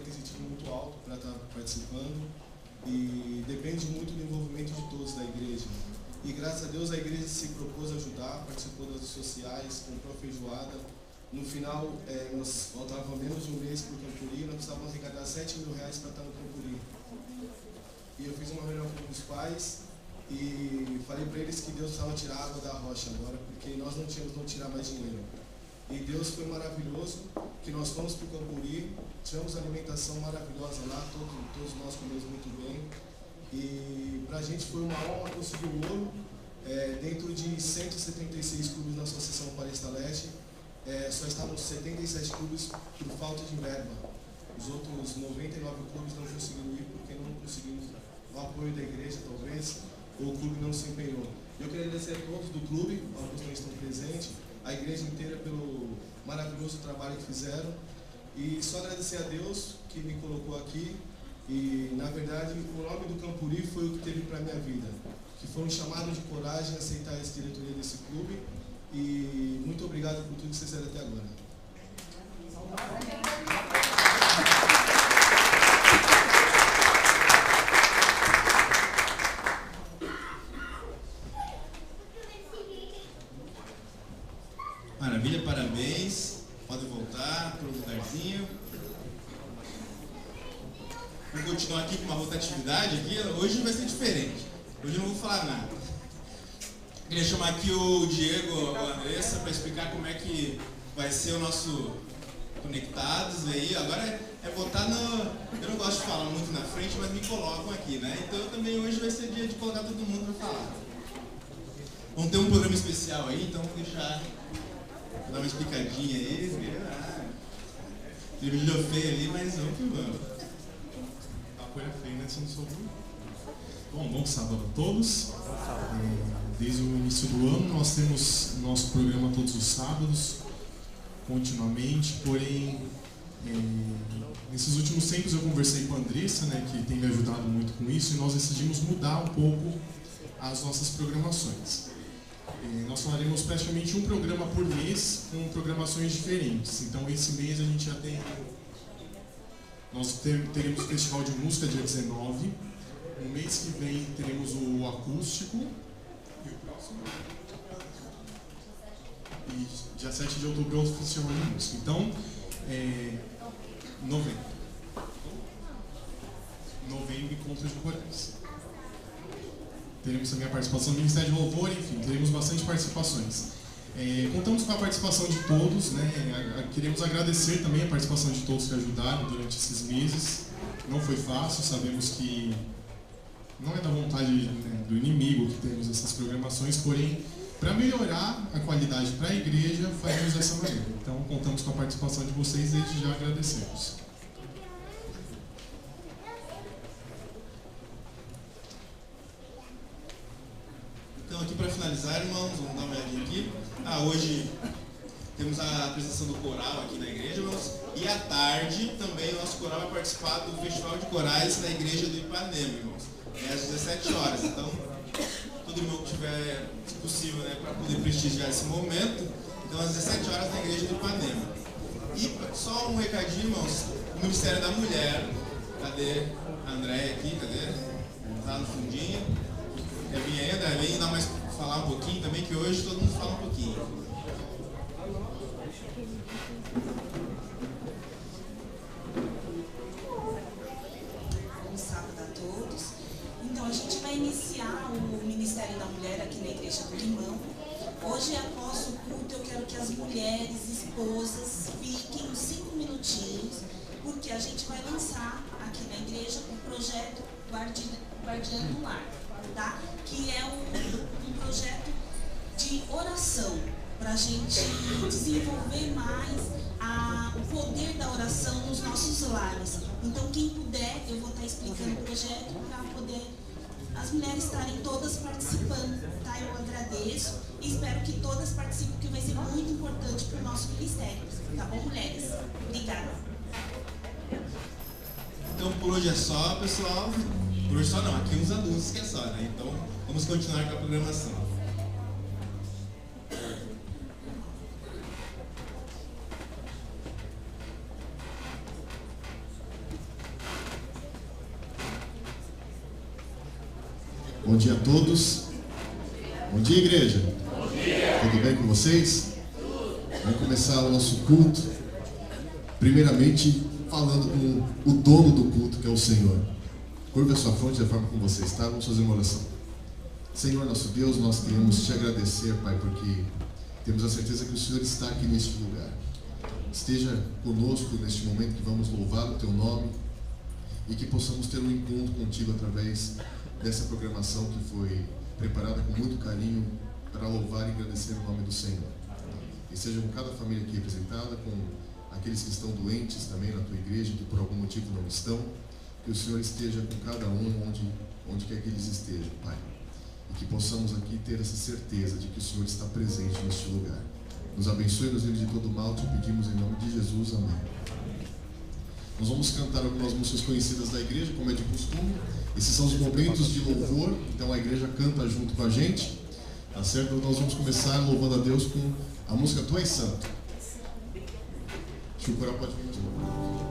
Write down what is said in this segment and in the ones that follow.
pré-requisitivo muito alto para estar participando e depende muito do envolvimento de todos da igreja. E graças a Deus a igreja se propôs a ajudar, participou das sociais, comprou a feijoada. No final, nós faltava menos de um mês para o Campuri, nós precisávamos arrecadar R$7.000 para estar no Campuri. E eu fiz uma reunião com os pais e falei para eles que Deus precisava tirar a água da rocha agora, porque nós não tínhamos como tirar mais dinheiro. E Deus foi maravilhoso, que nós fomos para o Campuri, tivemos alimentação maravilhosa lá, todos nós comemos muito bem. E para a gente foi uma honra conseguir o ouro, dentro de 176 clubes na Associação Paulista Leste, só estavam 77 clubes por falta de verba. Os outros 99 clubes não conseguiram ir porque não conseguimos o apoio da igreja, talvez, ou o clube não se empenhou. Eu queria agradecer a todos do clube, alguns não estão presentes, a igreja inteira pelo maravilhoso trabalho que fizeram. E só agradecer a Deus que me colocou aqui. E, na verdade, o nome do Campuri foi o que teve para a minha vida, que foi um chamado de coragem aceitar essa diretoria desse clube. E muito obrigado por tudo que vocês fizeram até agora. Maravilha, parabéns. Podem voltar para o lugarzinho. Vamos continuar aqui com uma rotatividade aqui. Hoje vai ser diferente. Hoje eu não vou falar nada. Queria chamar aqui o Diego ou a Andressa para explicar como é que vai ser o nosso Conectados aí. Agora é botar no... Eu não gosto de falar muito na frente, mas me colocam aqui, né? Então também hoje vai ser dia de colocar todo mundo para falar. Vamos ter um programa especial aí, então vou deixar... Vou dar uma explicadinha aí. Brilhou feio ali, mas vamos que vamos. Apoio feio, né? Você não soube. Bom sábado a todos. Desde o início do ano nós temos nosso programa todos os sábados, continuamente, porém nesses últimos tempos eu conversei com a Andressa, né, que tem me ajudado muito com isso, e nós decidimos mudar um pouco as nossas programações. Nós faremos praticamente um programa por mês com programações diferentes. Então esse mês a gente já tem... Nós teremos o Festival de Música dia 19, no mês que vem teremos o acústico, e o próximo? E dia 7 de outubro é o Festival de Música. Então, novembro, encontro de corais. Teremos também a participação do Ministério de Louvor, enfim, teremos bastante participações. Contamos com a participação de todos, né? Queremos agradecer também a participação de todos que ajudaram durante esses meses. Não foi fácil, sabemos que não é da vontade, né, do inimigo que temos essas programações, porém, para melhorar a qualidade para a igreja, fazemos dessa maneira. Então, contamos com a participação de vocês e desde já agradecemos. Então, aqui para finalizar, irmãos, vamos dar uma olhadinha aqui. Hoje temos a apresentação do coral aqui na igreja, irmãos. E à tarde também o nosso coral vai participar do Festival de Corais na igreja do Ipanema, irmãos. Às 17 horas. Então, todo irmão que tiver, se possível, né, para poder prestigiar esse momento, então às 17 horas na igreja do Ipanema. E só um recadinho, irmãos. O Ministério da Mulher, cadê a Andréia aqui? Cadê? Tá no fundinho. Quer vir aí, André? Vem dar mais, falar um pouquinho também, que hoje todo mundo fala um pouquinho. Bom sábado a todos. Então, a gente vai iniciar o Ministério da Mulher aqui na Igreja do Limão. Hoje, após o culto, eu quero que as mulheres, esposas, fiquem uns 5 minutinhos, porque a gente vai lançar aqui na igreja o projeto Guardiã do Lar. Tá? Que é um projeto de oração, para a gente desenvolver mais o poder da oração nos nossos lares. Então, quem puder, eu vou estar explicando o projeto para poder as mulheres estarem todas participando. Tá? Eu agradeço e espero que todas participem, porque vai ser muito importante para o nosso ministério. Tá bom, mulheres? Obrigada. Então, por hoje é só, pessoal. Por hoje só não, aqui uns adultos que é só, né? Então, vamos continuar com a programação. Bom dia a todos. Bom dia, igreja. Bom dia. Tudo bem com vocês? Vamos começar o nosso culto, primeiramente falando com o dono do culto, que é o Senhor. Curva a sua fronte da forma como você está. Vamos fazer uma oração. Senhor, nosso Deus, nós queremos te agradecer, Pai, porque temos a certeza que o Senhor está aqui neste lugar. Esteja conosco neste momento que vamos louvar o Teu nome e que possamos ter um encontro contigo através dessa programação que foi preparada com muito carinho para louvar e agradecer o nome do Senhor. E seja com cada família aqui representada, com aqueles que estão doentes também na Tua igreja, que por algum motivo não estão, que o Senhor esteja com cada um onde quer que eles estejam, Pai. E que possamos aqui ter essa certeza de que o Senhor está presente neste lugar. Nos abençoe e nos livre de todo mal, te pedimos em nome de Jesus, amém. Nós vamos cantar algumas músicas conhecidas da igreja, como é de costume. Esses são os momentos de louvor, então a igreja canta junto com a gente, tá certo? Nós vamos começar louvando a Deus com a música Tu És Santo. Acho que o coral pode vir de novo.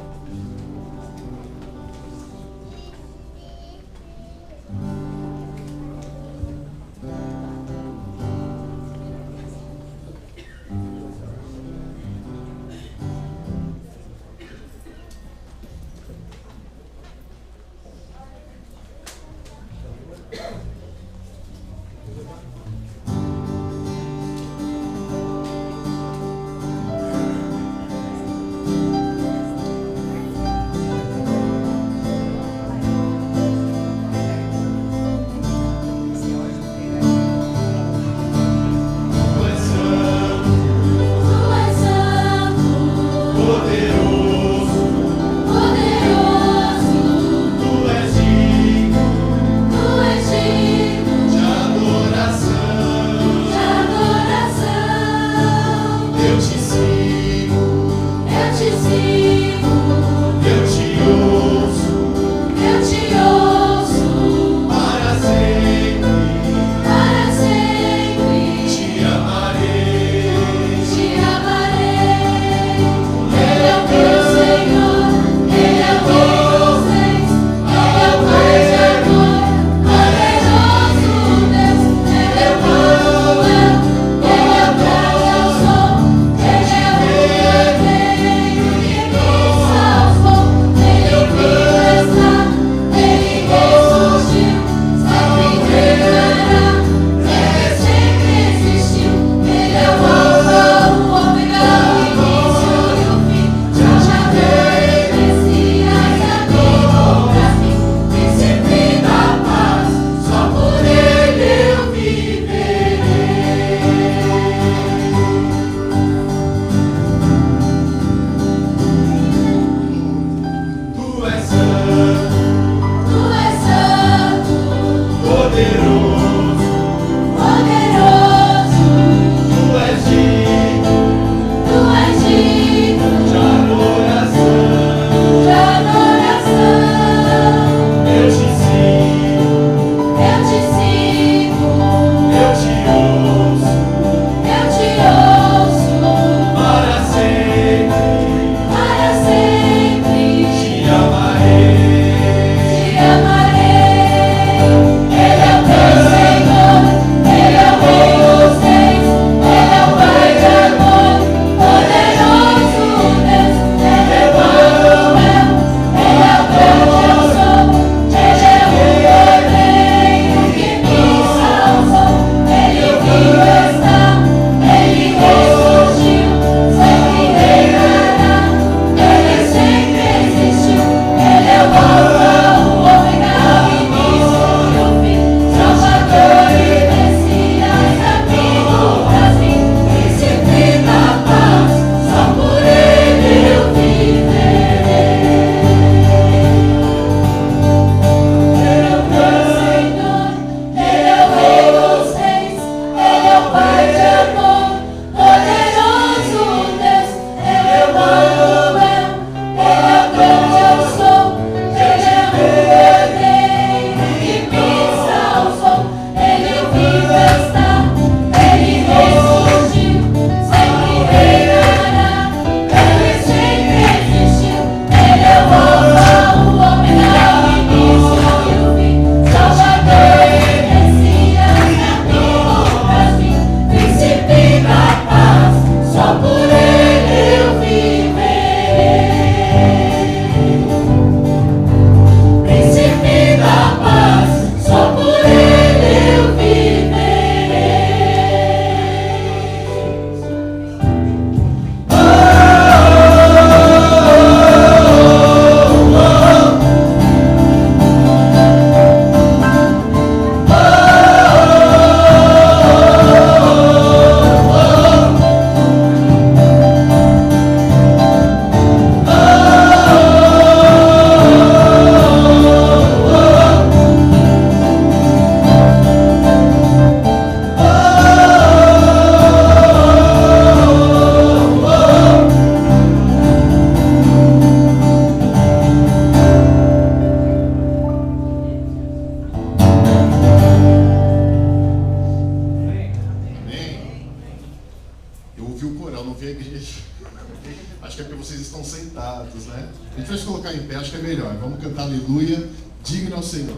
Acho que é porque vocês estão sentados, né? A gente vai se colocar em pé, acho que é melhor. Vamos cantar aleluia, digno ao Senhor.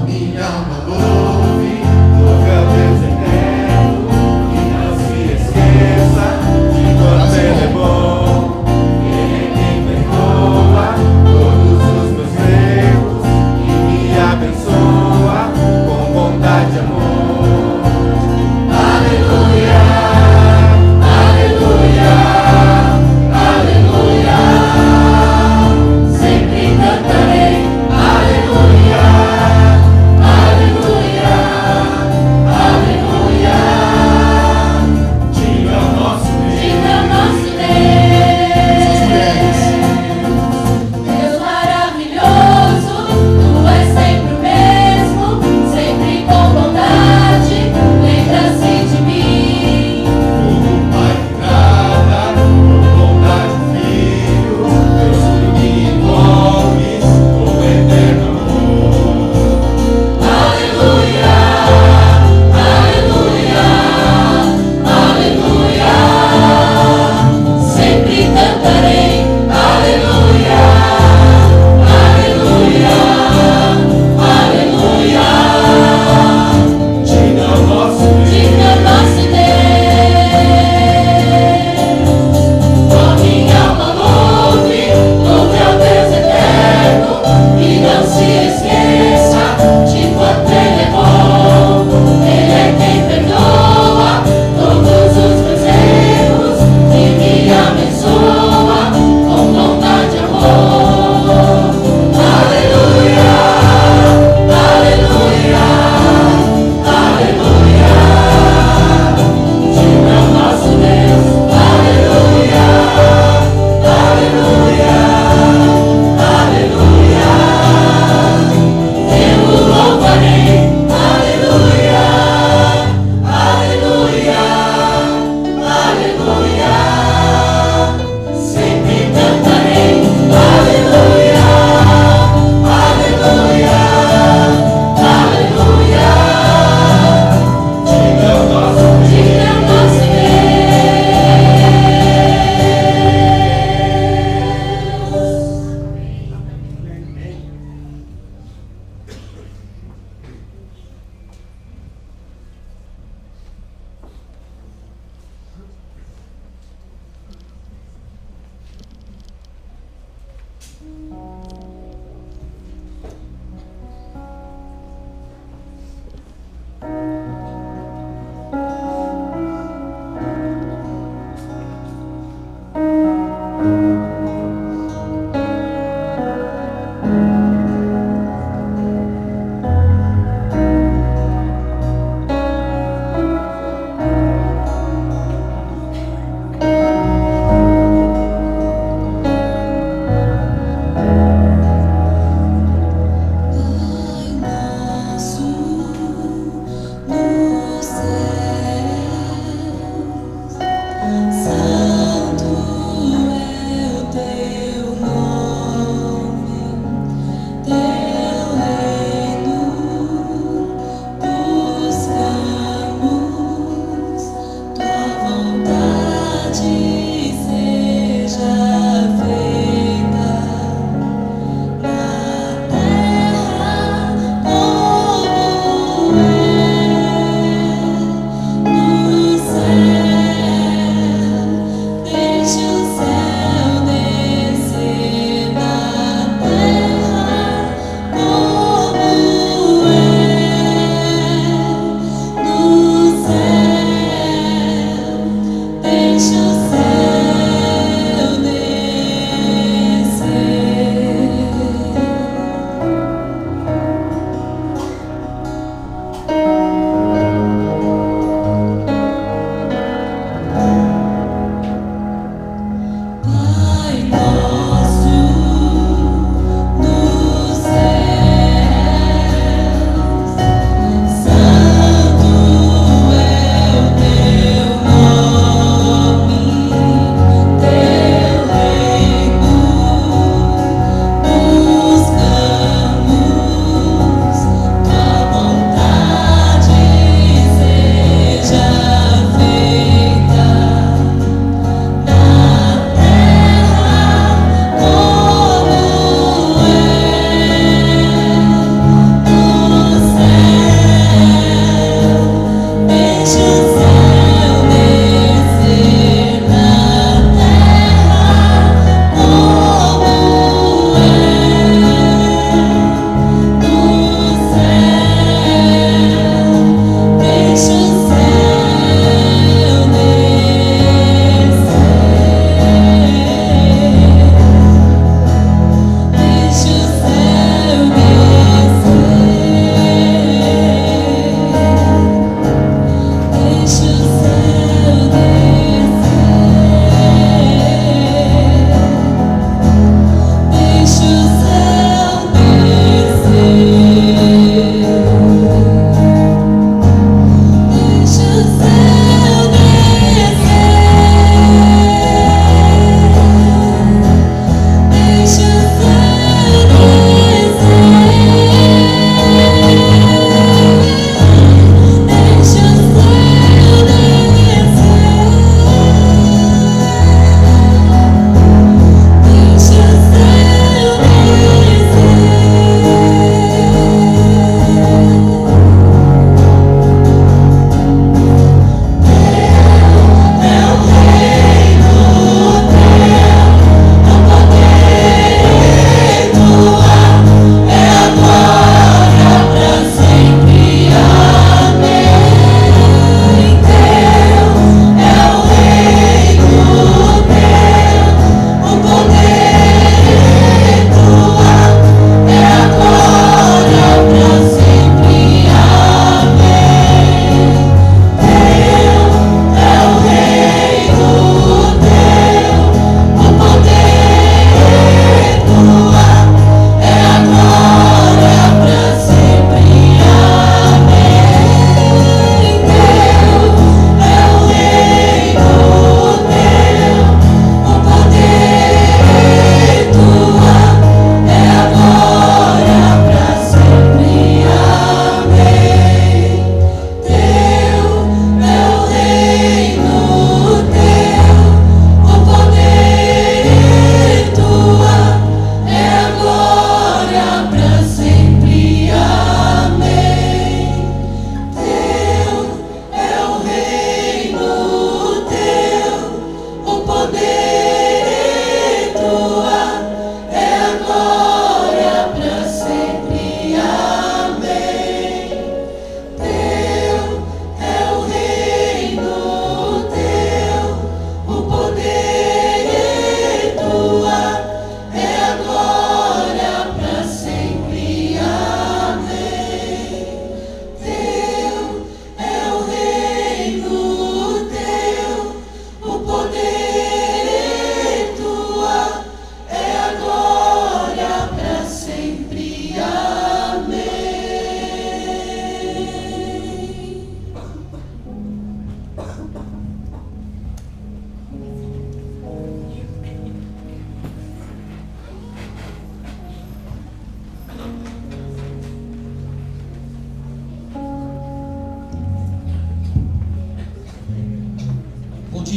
Minha alma louve, louve ao Deus eterno, que não se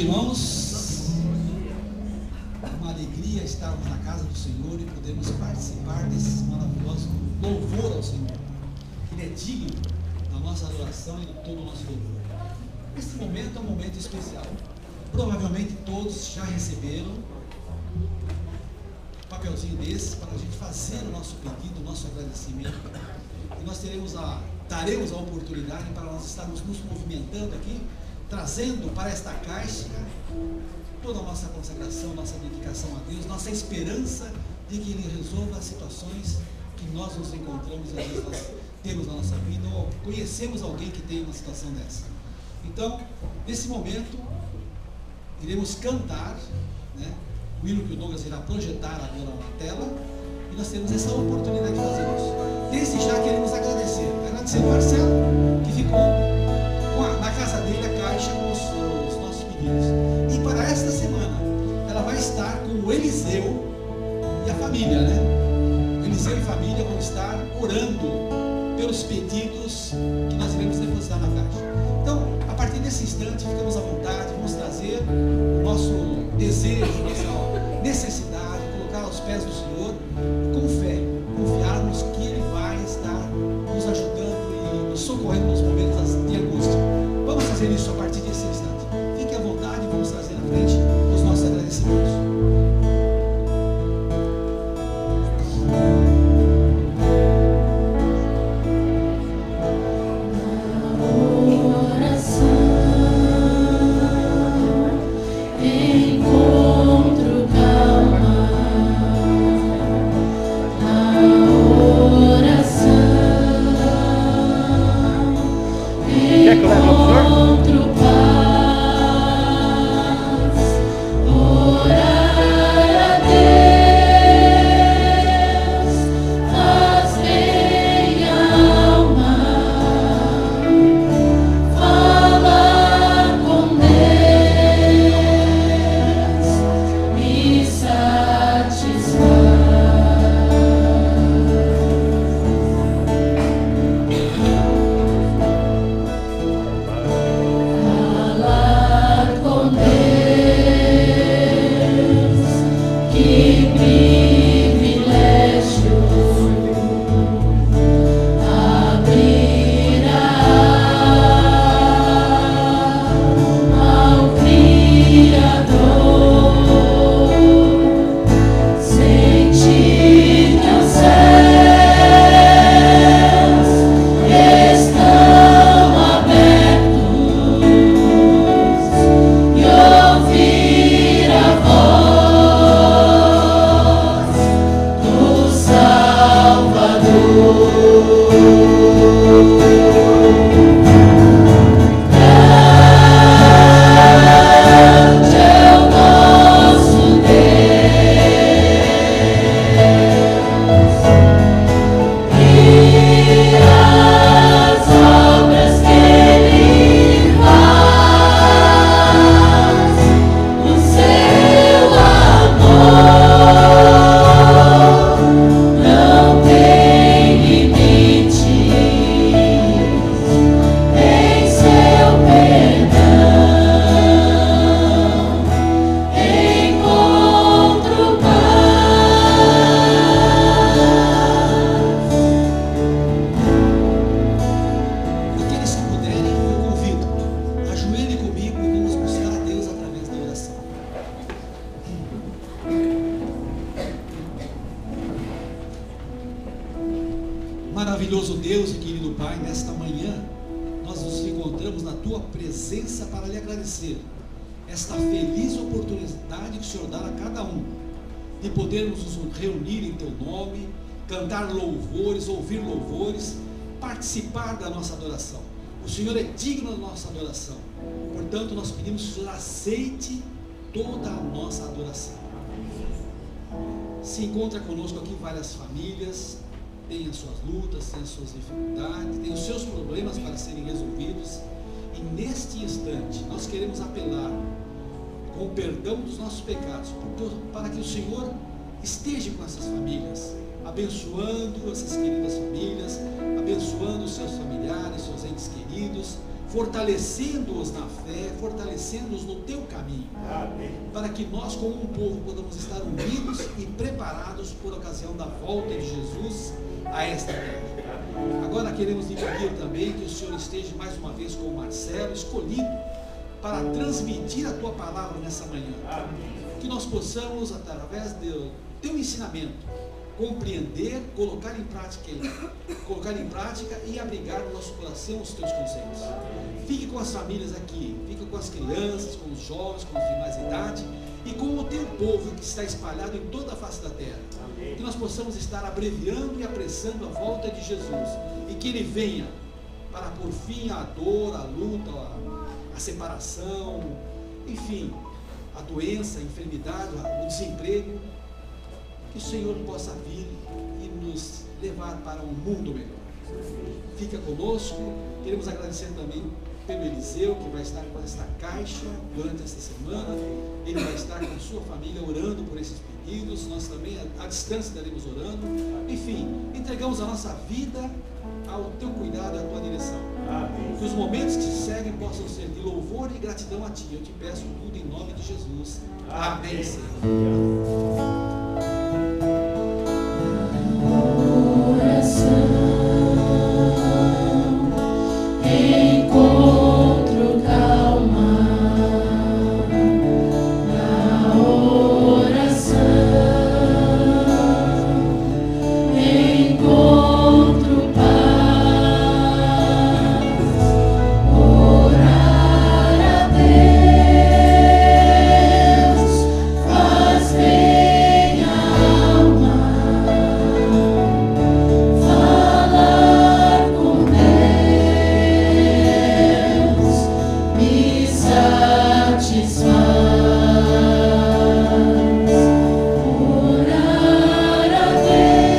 Irmãos, uma alegria estarmos na casa do Senhor e podermos participar desse maravilhoso louvor ao Senhor. Ele é digno da nossa adoração e de todo o nosso louvor. Esse momento é um momento especial. Provavelmente todos já receberam um papelzinho desse para a gente fazer o nosso pedido, o nosso agradecimento. E nós daremos a oportunidade para nós estarmos nos movimentando aqui, trazendo para esta caixa toda a nossa consagração, nossa dedicação a Deus, nossa esperança de que Ele resolva as situações que nós nos encontramos e às vezes nós temos na nossa vida, ou conhecemos alguém que tem uma situação dessa. Então, nesse momento, iremos cantar, né, o hino que o Douglas irá projetar agora na tela, e nós temos essa oportunidade de fazer isso. Desde já queremos agradecer o Marcelo, que ficou na casa dele a caixa com os nossos pedidos. E para esta semana, ela vai estar com o Eliseu e a família, né? O Eliseu e a família vão estar orando pelos pedidos que nós iremos depositar na caixa. Então, a partir desse instante, ficamos à vontade, vamos trazer o nosso desejo, nossa necessidade, colocar aos pés do Senhor, com fé, confiarmos que Ele vai estar nos ajudando e nos socorrendo nos momentos de angústia. Vamos fazer isso a partir desse instante. Fique à vontade e vamos trazer à frente os nossos agradecimentos. Maravilhoso Deus e querido Pai, nesta manhã nós nos encontramos na Tua presença para lhe agradecer esta feliz oportunidade que o Senhor dá a cada um de podermos nos reunir em Teu nome, cantar louvores, ouvir louvores, participar da nossa adoração. O Senhor é digno da nossa adoração, portanto nós pedimos que o Senhor aceite toda a nossa adoração. Se encontra conosco aqui várias famílias, tem as suas lutas, tem as suas dificuldades, tem os seus problemas para serem resolvidos, e neste instante nós queremos apelar com o perdão dos nossos pecados, para que o Senhor esteja com essas famílias, abençoando essas queridas famílias, abençoando os seus familiares, seus entes queridos, fortalecendo-os na fé, fortalecendo-os no teu caminho, para que nós, como um povo, podamos estar unidos e preparados por ocasião da volta de Jesus a esta terra. Agora queremos lhe pedir também que o Senhor esteja mais uma vez com o Marcelo, escolhido para transmitir a tua palavra nessa manhã. Que nós possamos, através do teu ensinamento, compreender, colocar em prática e abrigar no nosso coração os teus conceitos. Fique com as famílias aqui, fique com as crianças, com os jovens, com os de mais idade e com o teu povo que está espalhado em toda a face da terra. Que nós possamos estar abreviando e apressando a volta de Jesus e que Ele venha para pôr fim à dor, à luta, à separação, enfim, a doença, a enfermidade, o desemprego. Que o Senhor possa vir e nos levar para um mundo melhor. Fica conosco. Queremos agradecer também pelo Eliseu, que vai estar com esta caixa durante esta semana. Ele vai estar com sua família orando por esses pedidos. Nós também, à distância, estaremos orando. Enfim, entregamos a nossa vida ao teu cuidado e à tua direção. Que os momentos que se seguem possam ser de louvor e gratidão a ti. Eu te peço tudo em nome de Jesus. Amém, Senhor. Encontro calma na oração, encontro paz, orar a Deus faz bem à alma, falar com Deus me satisfaz, orar a Deus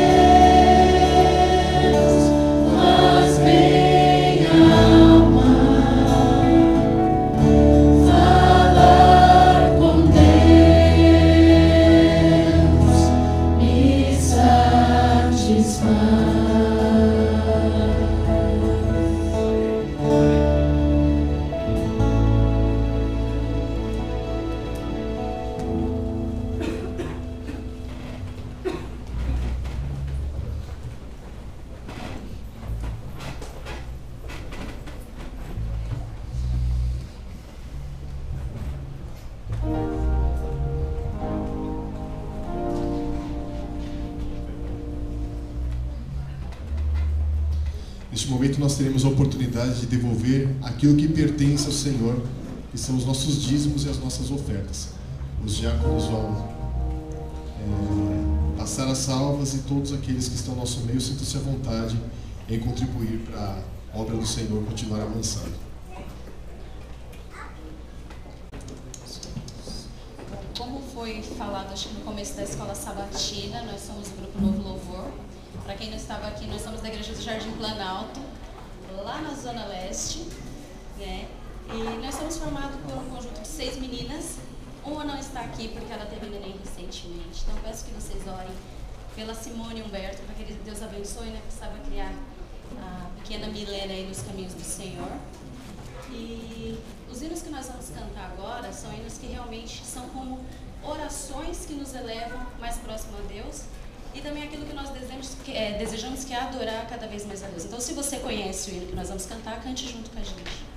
faz bem à alma, falar com Deus me satisfaz. Neste momento nós teremos a oportunidade de devolver aquilo que pertence ao Senhor, que são os nossos dízimos e as nossas ofertas. Os diáconos vão passar as salvas e todos aqueles que estão no nosso meio sintam-se à vontade em contribuir para a obra do Senhor continuar avançando. Como foi falado, acho que no começo da escola sabatina, nós somos o Grupo Novo Louvor. Para quem não estava aqui, nós somos da Igreja do Jardim Planalto, lá na Zona Leste, né? E nós somos formados por um conjunto de 6 meninas. Uma não está aqui porque ela teve neném recentemente. Então peço que vocês orem pela Simone e Humberto, para que Deus abençoe, né? Precisava criar a pequena Milena aí nos caminhos do Senhor. E os hinos que nós vamos cantar agora são hinos que realmente são como orações que nos elevam mais próximo a Deus. E também aquilo que nós desejamos que é adorar cada vez mais a Deus. Então, se você conhece o hino que nós vamos cantar, cante junto com a gente.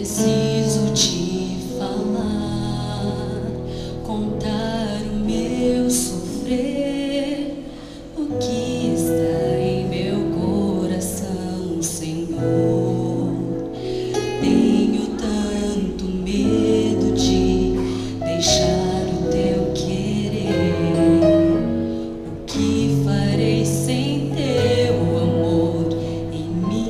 Preciso te falar, contar o meu sofrer, o que está em meu coração, Senhor. Tenho tanto medo de deixar o teu querer. O que farei sem teu amor em mim?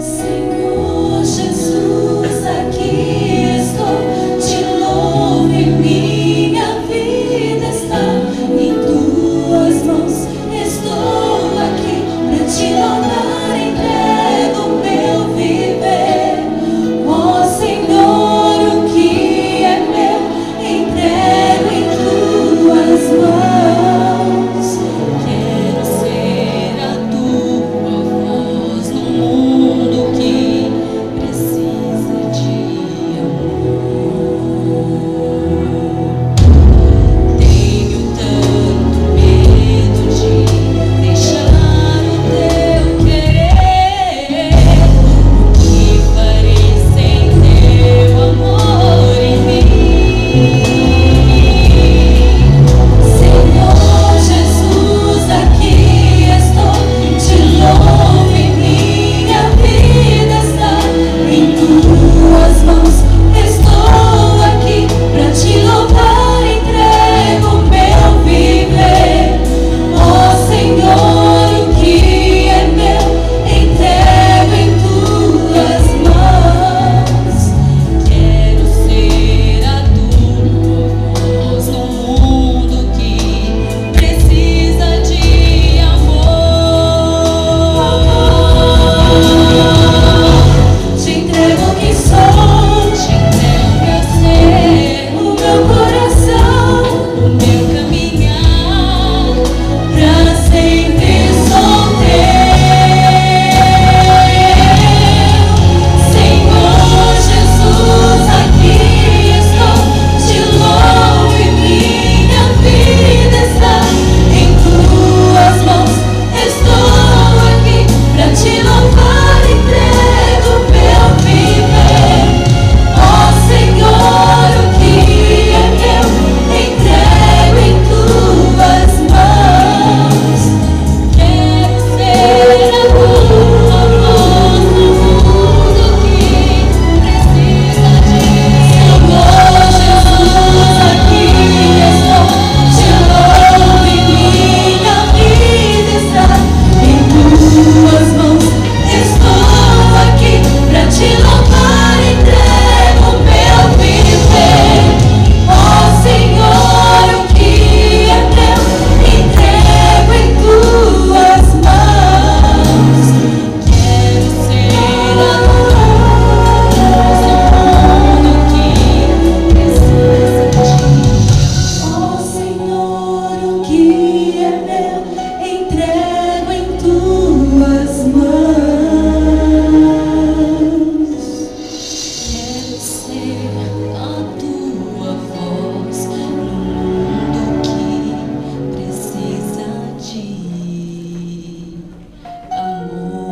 Senhor Jesus, aqui estou, te louvo e minha vida está em tuas mãos. Estou aqui pra te louvar, entrego o meu viver. Ó Senhor, o que é meu, entrego em tuas mãos. Quero ser a tua voz no mundo que precisa de amor. Tenho tanto medo de deixar o teu querer. O que farei sem teu amor em mim? Senhor Jesus, aqui estou, te louvo e minha vida está em tuas mãos. Estou aqui pra te louvar, entrego o meu viver. Ó Senhor, o que é meu, entrego em tuas mãos. Quero ser a tua voz no mundo que precisa de amor. Te entrego o que sou, te entrego o meu ser, o meu coração, o meu caminhar, pra sempre sou teu. Senhor Jesus, aqui estou, te louvo e minha vida está em tuas mãos. Estou aqui pra te louvar, entrego o meu viver. Ó Senhor, o que é meu, entrego em tuas mãos. Quero ser a tua voz no mundo que precisa de amor. Jesus, aqui estou, te louvo e minha vida está em tuas mãos. Estou aqui pra te louvar, entrego o meu viver. Ó Senhor, o que é meu, entrego em tuas mãos. Quero ser a tua voz no mundo que precisa de amor. Ó Senhor, o que é meu, entrego em tuas mãos. Quero ser a tua voz no mundo que precisa de amor.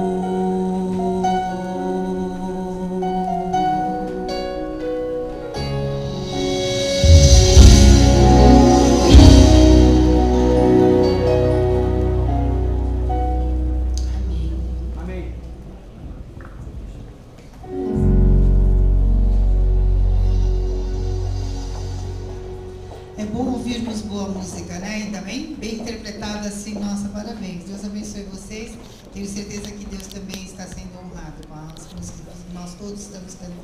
Amém. É bom ouvirmos boa música, né? E também bem interpretada assim. Nossa, parabéns. Deus abençoe vocês. Tenho certeza que Deus também está sendo honrado com as músicas que nós todos estamos cantando.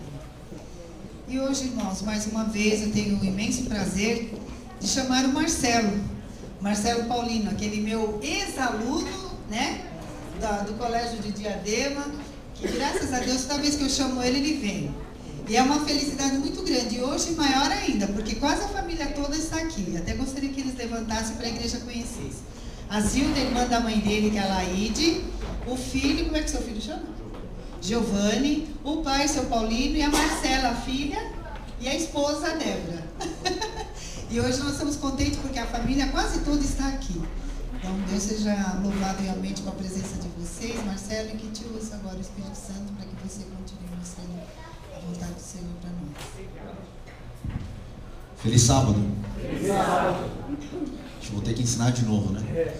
E hoje, irmãos, mais uma vez eu tenho o imenso prazer de chamar o Marcelo Paulino, aquele meu ex-aluno, né? Do Colégio de Diadema, que graças a Deus, toda vez que eu chamo ele, ele vem. E é uma felicidade muito grande, e hoje maior ainda, porque quase a família toda está aqui. Até gostaria que eles levantassem para a igreja conhecesse. A Zilda, irmã da mãe dele, que é a Laide, o filho, como é que seu filho chama? Giovanni, o pai, seu Paulino, e a Marcela, a filha, e a esposa, a Débora. E hoje nós estamos contentes porque a família quase toda está aqui. Então, Deus seja louvado realmente com a presença de vocês. Marcelo, e que te ouça agora o Espírito Santo para que você continue mostrando a vontade do Senhor para nós. Feliz sábado. Acho que vou ter que ensinar de novo, né?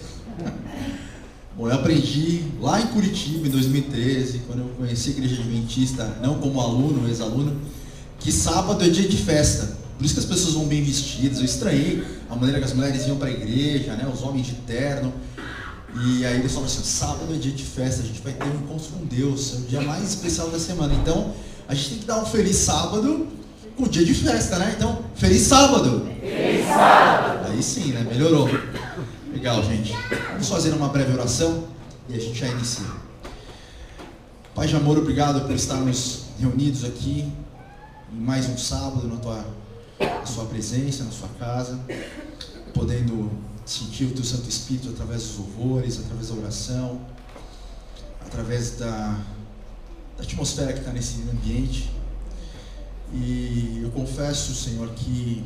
Bom, eu aprendi lá em Curitiba, em 2013, quando eu conheci a Igreja Adventista, não como aluno, ex-aluno, que sábado é dia de festa. Por isso que as pessoas vão bem vestidas. Eu estranhei a maneira que as mulheres iam para a igreja, né? Os homens de terno. E aí eles falam assim, sábado é dia de festa, a gente vai ter um encontro com Deus, é o dia mais especial da semana. Então, a gente tem que dar um feliz sábado com o dia de festa, né? Então, feliz sábado! Feliz sábado! Aí sim, né? Melhorou. Legal, gente. Vamos fazer uma breve oração e a gente já inicia. Pai de amor, obrigado por estarmos reunidos aqui em mais um sábado na sua presença, na sua casa, podendo sentir o teu Santo Espírito através dos louvores, através da oração, através da atmosfera que está nesse ambiente. E eu confesso, Senhor, que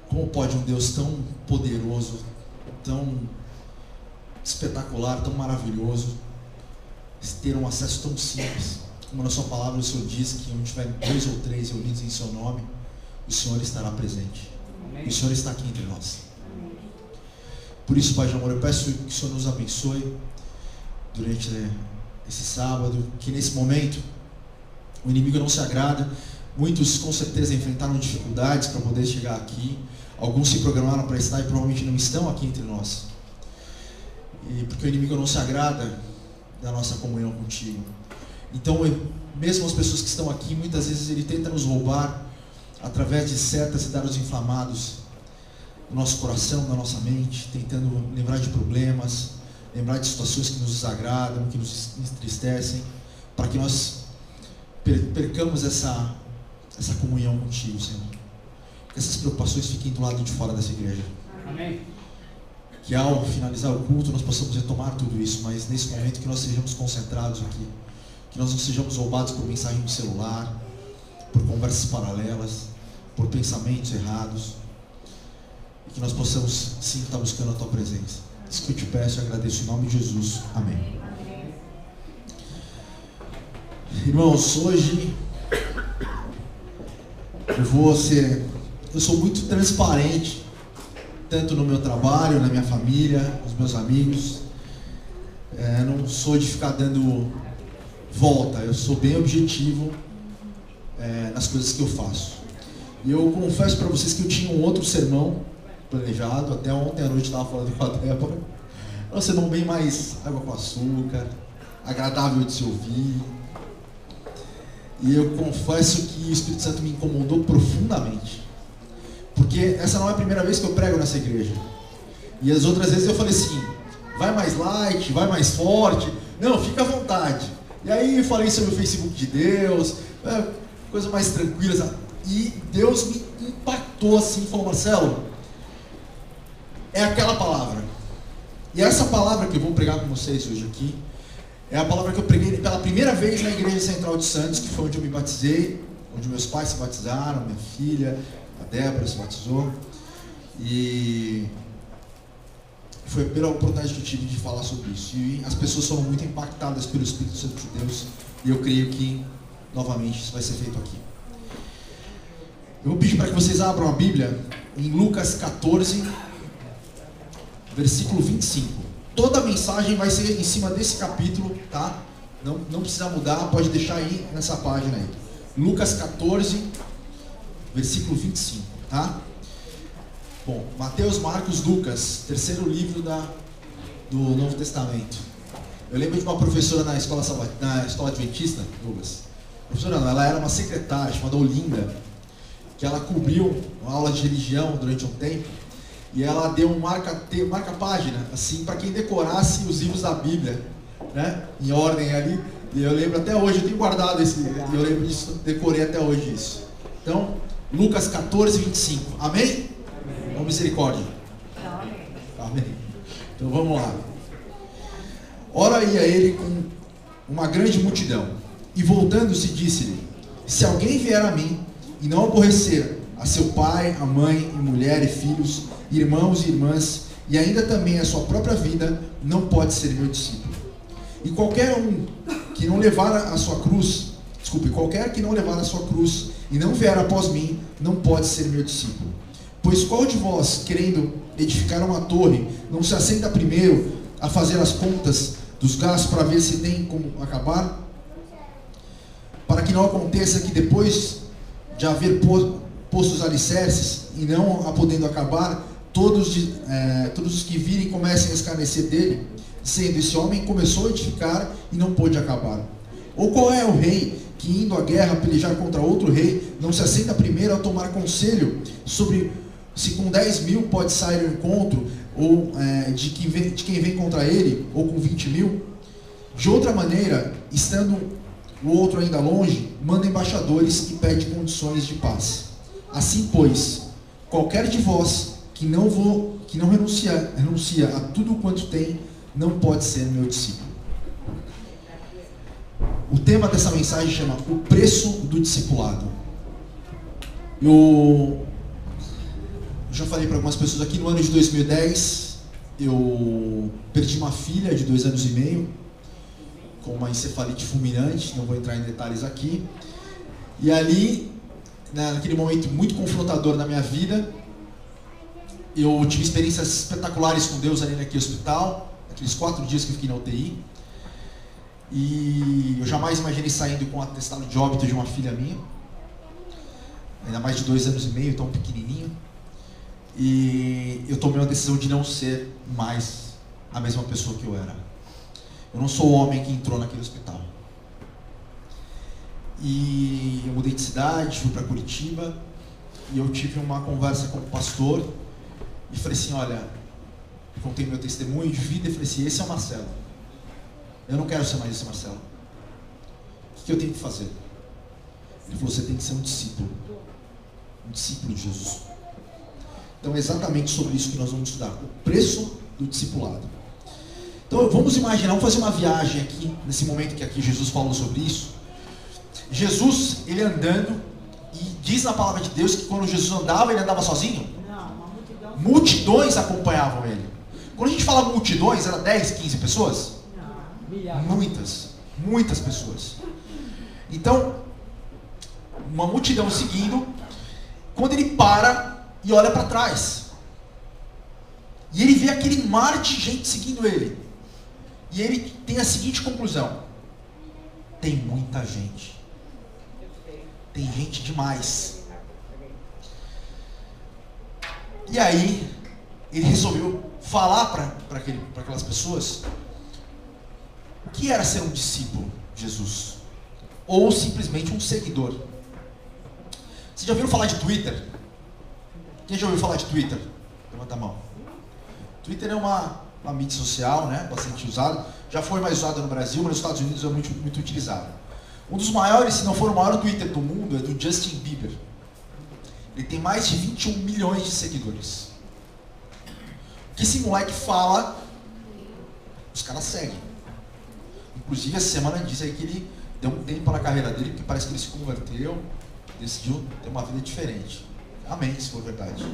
como pode um Deus tão poderoso, tão espetacular, tão maravilhoso, ter um acesso tão simples, como na sua palavra o Senhor diz que onde tiver 2 ou 3 reunidos em seu nome, o Senhor estará presente. Amém. E o Senhor está aqui entre nós. Amém. Por isso, Pai de amor, eu peço que o Senhor nos abençoe durante esse sábado, que nesse momento o inimigo não se agrada. Muitos com certeza enfrentaram dificuldades para poder chegar aqui. Alguns se programaram para estar e provavelmente não estão aqui entre nós. E porque o inimigo não se agrada da nossa comunhão contigo. Então, mesmo as pessoas que estão aqui, muitas vezes ele tenta nos roubar através de setas e dados inflamados no nosso coração, na nossa mente, tentando lembrar de problemas, lembrar de situações que nos desagradam, que nos entristecem, para que nós percamos essa comunhão contigo, Senhor. Que essas preocupações fiquem do lado de fora dessa igreja. Amém. Que ao finalizar o culto nós possamos retomar tudo isso, mas nesse momento que nós sejamos concentrados aqui, que nós não sejamos roubados por mensagem no celular, por conversas paralelas, por pensamentos errados, e que nós possamos sim estar buscando a tua presença. Isso que eu te peço e agradeço em nome de Jesus. Amém. Irmãos, hoje eu sou muito transparente, tanto no meu trabalho, na minha família, com os meus amigos. Não sou de ficar dando volta, eu sou bem objetivo nas coisas que eu faço. E eu confesso para vocês que eu tinha um outro sermão planejado, até ontem à noite estava falando com a Débora. É um sermão bem mais água com açúcar, agradável de se ouvir. E eu confesso que o Espírito Santo me incomodou profundamente. Porque essa não é a primeira vez que eu prego nessa igreja. E as outras vezes eu falei assim, vai mais light, vai mais forte. Não, fica à vontade. E aí eu falei sobre o Facebook de Deus, coisa mais tranquila. E Deus me impactou assim, falou, Marcelo, é aquela palavra. E essa palavra que eu vou pregar com vocês hoje aqui, é a palavra que eu preguei pela primeira vez na Igreja Central de Santos, que foi onde eu me batizei, onde meus pais se batizaram, minha filha, a Débora se batizou. E foi pela oportunidade que eu tive de falar sobre isso. E as pessoas foram muito impactadas pelo Espírito Santo de Deus. E eu creio que, novamente, isso vai ser feito aqui. Eu vou pedir para que vocês abram a Bíblia em Lucas 14, versículo 25. Toda a mensagem vai ser em cima desse capítulo, tá? Não precisa mudar, pode deixar aí nessa página aí. Lucas 14, versículo 25, tá? Bom, Mateus, Marcos, Lucas, terceiro livro do Novo Testamento. Eu lembro de uma professora na escola adventista, Douglas. Professora não, ela era uma secretária chamada Olinda, que ela cobriu uma aula de religião durante um tempo. E ela deu um marca-página, assim, para quem decorasse os livros da Bíblia, né? Em ordem ali. E eu lembro até hoje, eu tenho guardado esse, e eu lembro disso, decorei até hoje isso. Então, Lucas 14, 25. Amém? Com misericórdia. Amém. Então vamos lá. Ora ia ele com uma grande multidão, e voltando-se disse-lhe, se alguém vier a mim, e não aborrecer a seu pai, a mãe, e mulher, e filhos, irmãos e irmãs, e ainda também a sua própria vida, não pode ser meu discípulo. E qualquer que não levar a sua cruz, qualquer que não levar a sua cruz e não vier após mim, não pode ser meu discípulo. Pois qual de vós, querendo edificar uma torre, não se assenta primeiro a fazer as contas dos gastos para ver se tem como acabar? Para que não aconteça que depois de haver posto os alicerces e não a podendo acabar, todos os que virem comecem a escarnecer dele, dizendo: esse homem começou a edificar e não pôde acabar. Ou qual é o rei que, indo à guerra pelejar contra outro rei, não se assenta primeiro a tomar conselho sobre se com 10.000 pode sair ao encontro, ou de quem vem contra ele, ou com 20.000? De outra maneira, estando o outro ainda longe, manda embaixadores e pede condições de paz. Assim, pois, qualquer de vós que não renuncia a tudo quanto tem, não pode ser meu discípulo. O tema dessa mensagem chama O Preço do Discipulado. Eu já falei para algumas pessoas aqui, no ano de 2010, eu perdi uma filha de 2 anos e meio, com uma encefalite fulminante, não vou entrar em detalhes aqui. E ali, naquele momento muito confrontador na minha vida, eu tive experiências espetaculares com Deus ali naquele hospital, aqueles 4 dias que eu fiquei na UTI. E eu jamais imaginei saindo com um atestado de óbito de uma filha minha, ainda mais de 2 anos e meio, tão pequenininho. E eu tomei uma decisão de não ser mais a mesma pessoa que eu era. Eu não sou o homem que entrou naquele hospital. E eu mudei de cidade, fui para Curitiba, e eu tive uma conversa com o pastor e falei assim: olha, contei meu testemunho de vida e falei assim: esse é o Marcelo. Eu não quero ser mais esse Marcelo. O que eu tenho que fazer? Ele falou: você tem que ser um discípulo de Jesus. Então é exatamente sobre isso que nós vamos estudar, o preço do discipulado. Então vamos imaginar, vamos fazer uma viagem aqui, nesse momento que aqui Jesus falou sobre isso. Jesus, ele andando, e diz na palavra de Deus que quando Jesus andava, ele andava sozinho? Não, multidões acompanhavam ele. Quando a gente fala multidões, era 10, 15 pessoas? Não, muitas pessoas. Então, uma multidão seguindo. Quando ele para e olha para trás, e ele vê aquele mar de gente seguindo ele, e ele tem a seguinte conclusão: tem muita gente, tem gente demais. E aí ele resolveu falar para aquelas pessoas o que era ser um discípulo de Jesus, ou simplesmente um seguidor. Vocês já ouviram falar de Twitter? Quem já ouviu falar de Twitter? Levanta a mão. Twitter é uma mídia social, né, bastante usada. Já foi mais usada no Brasil, mas nos Estados Unidos é muito utilizada. Um dos maiores, se não for o maior Twitter do mundo, é do Justin Bieber. Ele tem mais de 21 milhões de seguidores. O que esse moleque fala, os caras seguem. Inclusive, essa semana diz aí que ele deu um tempo na carreira dele, porque parece que ele se converteu, decidiu ter uma vida diferente. Amém, se for verdade.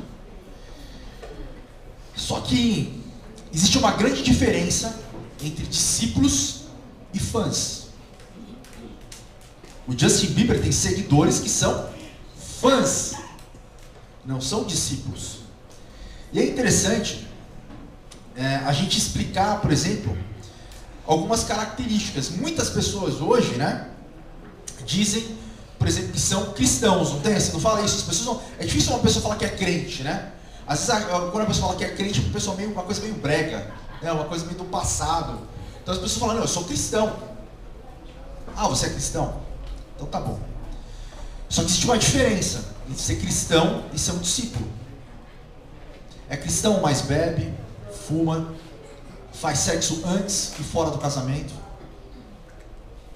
Só que existe uma grande diferença entre discípulos e fãs. O Justin Bieber tem seguidores que são fãs, não são discípulos. E é interessante a gente explicar, por exemplo, algumas características. Muitas pessoas hoje, né, dizem, por exemplo, que são cristãos, não tem? Você não fala isso, as pessoas não, é difícil uma pessoa falar que é crente, né? Às vezes, quando a pessoa fala que é crente, a pessoa uma coisa meio brega, né? Uma coisa meio do passado. Então as pessoas falam: não, eu sou cristão. Ah, você é cristão? Então tá bom. Só que existe uma diferença entre ser cristão e ser um discípulo. É cristão, mas bebe, fuma, faz sexo antes e fora do casamento,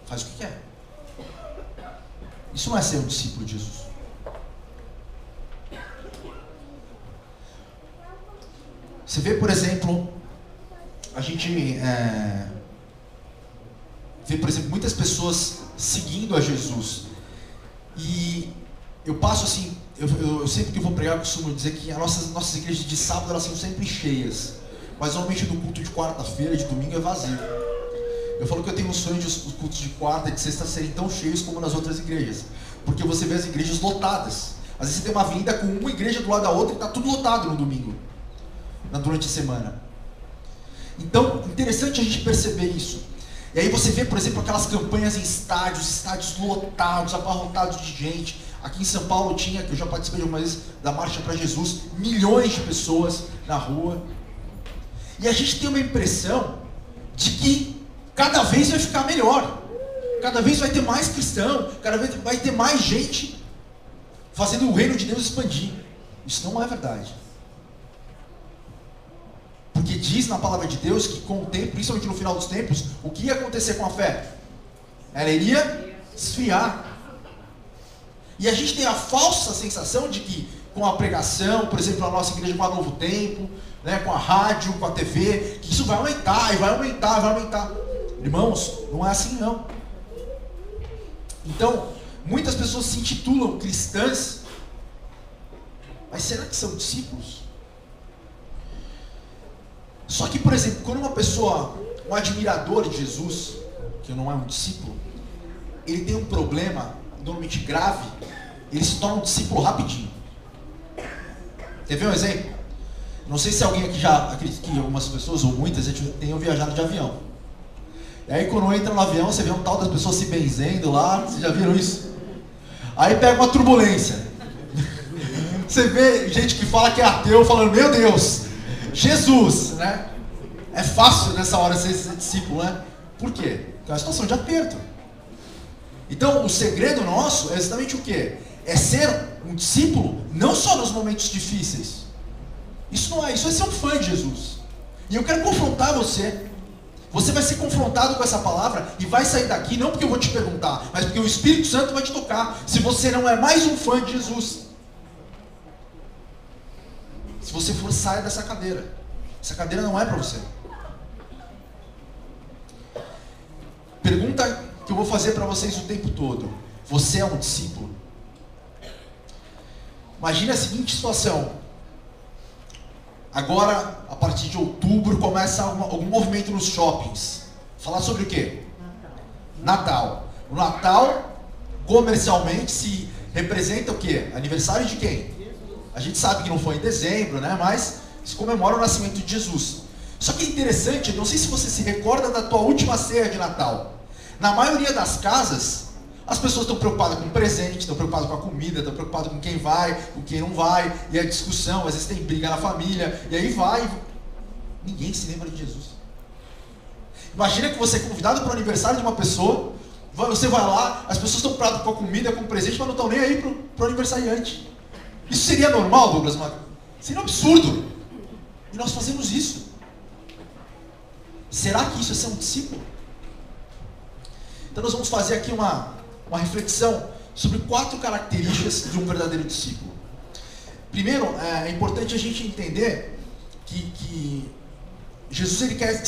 faz o que quer. Isso não é ser um discípulo de Jesus. Você vê, por exemplo, a gente vê, por exemplo, muitas pessoas seguindo a Jesus. E eu passo assim, eu sempre que eu vou pregar, eu costumo dizer que as nossas igrejas de sábado, elas são sempre cheias. mas normalmente no culto de quarta-feira, de domingo, é vazio. Eu falo que eu tenho um sonho de os cultos de quarta e de sexta serem tão cheios como nas outras igrejas. Porque você vê as igrejas lotadas. Às vezes você tem uma avenida com uma igreja do lado da outra e está tudo lotado no domingo, durante a semana. Então, interessante a gente perceber isso. E aí você vê, por exemplo, aquelas campanhas em estádios lotados, abarrotados de gente. Aqui em São Paulo tinha, que eu já participei de algumas vezes, da Marcha para Jesus, milhões de pessoas na rua. E a gente tem uma impressão de que cada vez vai ficar melhor. Cada vez vai ter mais cristão, cada vez vai ter mais gente fazendo o reino de Deus expandir. Isso não é verdade. Porque diz na palavra de Deus que com o tempo, principalmente no final dos tempos, o que ia acontecer com a fé? Ela iria esfriar. E a gente tem a falsa sensação de que com a pregação, por exemplo, a nossa igreja com a Novo Tempo, né, com a rádio, com a TV, que isso vai aumentar, e vai aumentar, vai aumentar. Irmãos, não é assim não. Então, muitas pessoas se intitulam cristãs, mas será que são discípulos? Só que, por exemplo, quando uma pessoa, um admirador de Jesus, que não é um discípulo, ele tem um problema, normalmente grave, ele se torna um discípulo rapidinho. Quer ver um exemplo? Não sei se alguém aqui já, acredito que algumas pessoas, ou muitas, tenham viajado de avião. E aí quando entra no avião, você vê um tal das pessoas se benzendo lá, vocês já viram isso? Aí pega uma turbulência. Você vê gente que fala que é ateu, falando, meu Deus, Jesus, né? É fácil nessa hora ser discípulo, né? Por quê? Porque é uma situação de aperto. Então, o segredo nosso é exatamente o quê? É ser um discípulo não só nos momentos difíceis. Isso não é, isso é ser um fã de Jesus. E eu quero confrontar você. Você vai ser confrontado com essa palavra e vai sair daqui, não porque eu vou te perguntar, mas porque o Espírito Santo vai te tocar. Se você não é mais um fã de Jesus. Se você for, saia dessa cadeira. Essa cadeira não é para você. Pergunta que eu vou fazer para vocês o tempo todo. Você é um discípulo? Imagine a seguinte situação. Agora, a partir de outubro, começa algum movimento nos shoppings. Falar sobre o quê? Natal. O Natal, comercialmente, se representa o quê? Aniversário de quem? A gente sabe que não foi em dezembro, né? Mas se comemora o nascimento de Jesus. Só que é interessante, não sei se você se recorda da tua última ceia de Natal. Na maioria das casas, as pessoas estão preocupadas com o presente, estão preocupadas com a comida, estão preocupadas com quem vai, com quem não vai, e a discussão, às vezes tem briga na família, e aí vai. Ninguém se lembra de Jesus. Imagina que você é convidado para o aniversário de uma pessoa, você vai lá, as pessoas estão preocupadas com a comida, com o presente, mas não estão nem aí para o aniversariante. Isso seria normal, Douglas? Seria um absurdo. E nós fazemos isso. Será que isso é ser um discípulo? Então nós vamos fazer aqui uma reflexão sobre 4 características de um verdadeiro discípulo. Primeiro, é importante a gente entender que Jesus ele quer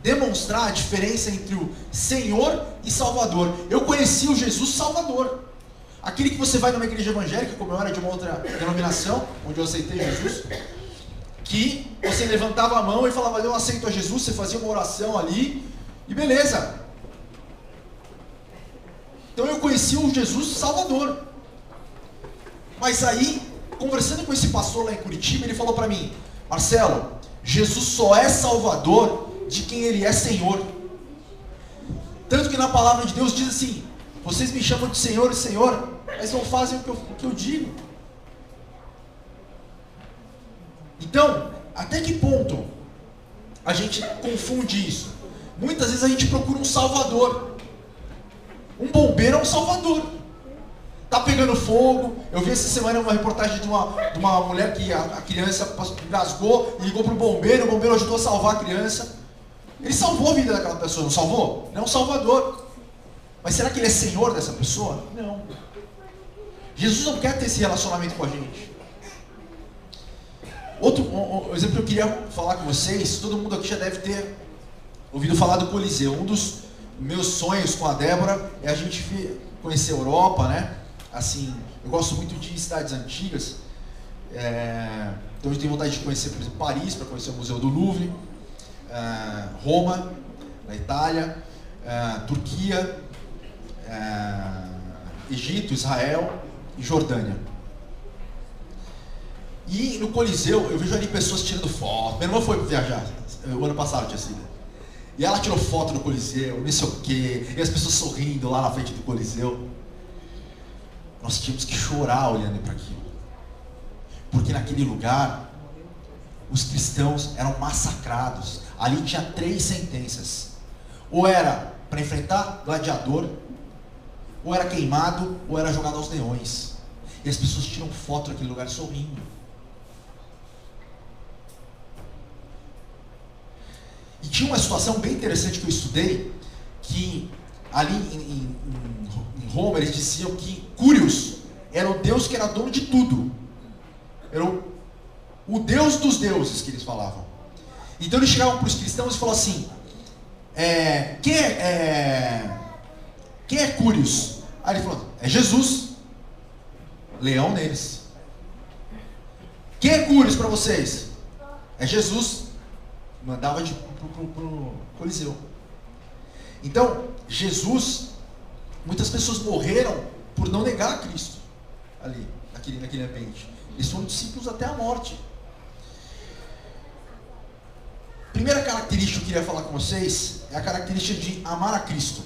demonstrar a diferença entre o Senhor e Salvador. Eu conheci o Jesus Salvador. Aquele que você vai numa igreja evangélica, como eu era de uma outra denominação, onde eu aceitei Jesus, que você levantava a mão e falava, eu aceito a Jesus, você fazia uma oração ali, e beleza. Então eu conheci o Jesus Salvador. Mas aí, conversando com esse pastor lá em Curitiba, ele falou para mim, Marcelo, Jesus só é Salvador de quem Ele é Senhor. Tanto que na palavra de Deus diz assim, vocês me chamam de Senhor e Senhor, mas não fazem o que eu digo. Então, até que ponto a gente confunde isso? Muitas vezes a gente procura um Salvador. Um bombeiro é um salvador. Tá pegando fogo. Eu vi essa semana uma reportagem de uma mulher que a criança engasgou e ligou para o bombeiro ajudou a salvar a criança. Ele salvou a vida daquela pessoa, não salvou? Ele é um salvador. Mas será que ele é senhor dessa pessoa? Não. Jesus não quer ter esse relacionamento com a gente. Outro exemplo que eu queria falar com vocês, todo mundo aqui já deve ter ouvido falar do Coliseu. Um dos meus sonhos com a Débora é a gente conhecer a Europa, né? Assim, eu gosto muito de cidades antigas. Então eu tenho vontade de conhecer, por exemplo, Paris, para conhecer o Museu do Louvre. Roma, na Itália, Turquia, Egito, Israel e Jordânia. E no Coliseu eu vejo ali pessoas tirando foto. Minha irmã foi viajar o ano passado, tinha sido. E ela tirou foto no Coliseu, não sei o quê, e as pessoas sorrindo lá na frente do Coliseu. Nós tínhamos que chorar olhando para aquilo. Porque naquele lugar, os cristãos eram massacrados. Ali tinha 3 sentenças. Ou era para enfrentar gladiador, ou era queimado, ou era jogado aos leões. E as pessoas tiram foto naquele lugar sorrindo. E tinha uma situação bem interessante que eu estudei, que ali em Roma eles diziam que Curios era o Deus que era dono de tudo. Era o Deus dos deuses que eles falavam. Então eles chegavam para os cristãos e falavam assim, quem é Curios? Aí ele falou, é Jesus, leão neles. Quem é Curios para vocês? É Jesus. Mandava pro Coliseu. Então, Jesus, muitas pessoas morreram por não negar a Cristo ali, naquele ambiente. Eles foram discípulos até a morte. Primeira característica que eu queria falar com vocês é a característica de amar a Cristo.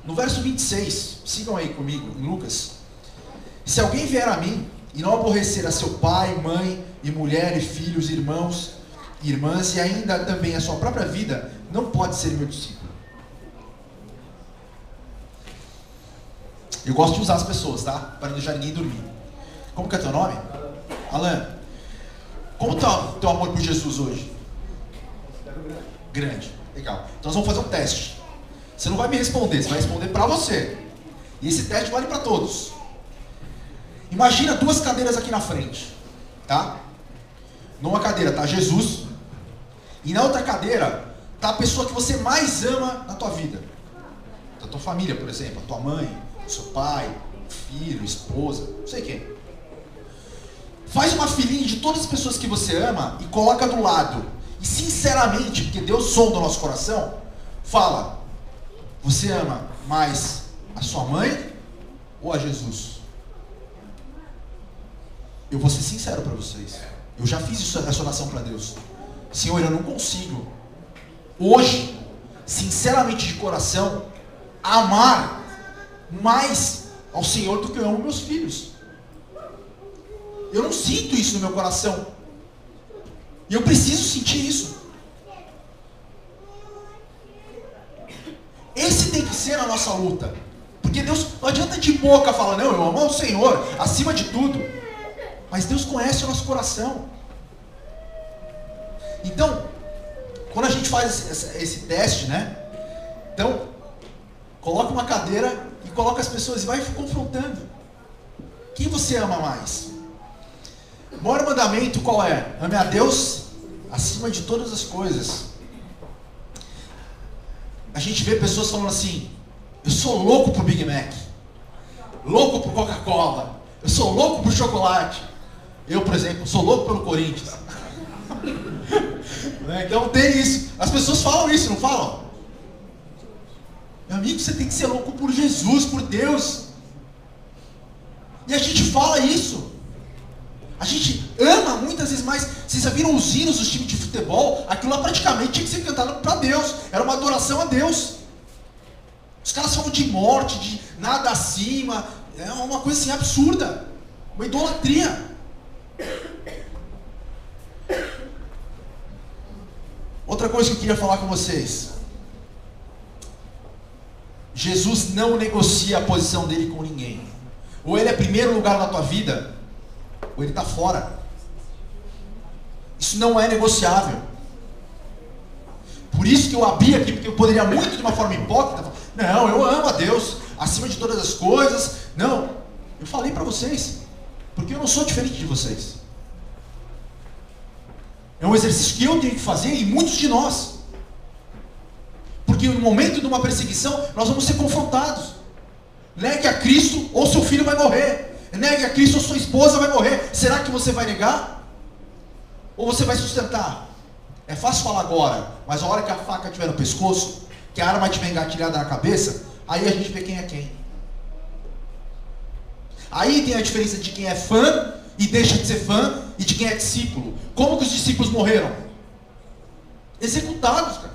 No verso 26, sigam aí comigo, em Lucas. Se alguém vier a mim e não aborrecer a seu pai, mãe, e mulher, e filhos, irmãos, irmãs, e ainda também a sua própria vida, não pode ser meu discípulo. Eu gosto de usar as pessoas, tá? Para não deixar ninguém dormir. Como que é teu nome? Alan. Como está o teu amor por Jesus hoje? Grande. Legal. Então nós vamos fazer um teste. Você não vai me responder, você vai responder para você. E esse teste vale para todos. Imagina 2 cadeiras aqui na frente, tá? Numa cadeira está Jesus, e na outra cadeira está a pessoa que você mais ama na tua vida. Da tua família, por exemplo, a tua mãe, seu pai, filho, esposa, não sei quem. Faz uma filinha de todas as pessoas que você ama e coloca do lado. E sinceramente, porque Deus sonda o nosso coração, fala, você ama mais a sua mãe ou a Jesus? Eu vou ser sincero para vocês. Eu já fiz essa oração para Deus. Senhor, eu não consigo, hoje, sinceramente de coração, amar mais ao Senhor do que eu amo meus filhos. Eu não sinto isso no meu coração. E eu preciso sentir isso. Esse tem que ser a nossa luta. Porque Deus, não adianta de boca falar, não, eu amo ao Senhor, acima de tudo. Mas Deus conhece o nosso coração. Então, quando a gente faz esse teste, né? Então, coloca uma cadeira e coloca as pessoas e vai confrontando. Quem você ama mais? O maior mandamento qual é? Ame a Deus acima de todas as coisas. A gente vê pessoas falando assim, eu sou louco por Big Mac, louco por Coca-Cola, eu sou louco por chocolate. Eu, por exemplo, sou louco pelo Corinthians. Então tem isso. As pessoas falam isso, não falam? Meu amigo, você tem que ser louco por Jesus, por Deus. E a gente fala isso. A gente ama muitas vezes mais. Vocês já viram os hinos dos times de futebol? Aquilo lá praticamente tinha que ser cantado para Deus. Era uma adoração a Deus. Os caras falam de morte, de nada acima. É uma coisa assim absurda. Uma idolatria. Outra coisa que eu queria falar com vocês. Jesus não negocia a posição dele com ninguém. Ou ele é primeiro lugar na tua vida, ou ele está fora. Isso não é negociável. Por isso que eu abri aqui, porque eu poderia muito de uma forma hipócrita falar, não, eu amo a Deus acima de todas as coisas. Não, eu falei para vocês, porque eu não sou diferente de vocês. É um exercício que eu tenho que fazer e muitos de nós. Porque no momento de uma perseguição, nós vamos ser confrontados. Negue a Cristo ou seu filho vai morrer. Negue a Cristo ou sua esposa vai morrer. Será que você vai negar? Ou você vai sustentar? É fácil falar agora, mas a hora que a faca estiver no pescoço, que a arma estiver engatilhada na cabeça, aí a gente vê quem é quem. Aí tem a diferença de quem é fã e deixa de ser fã e de quem é discípulo. Como que os discípulos morreram? Executados, cara.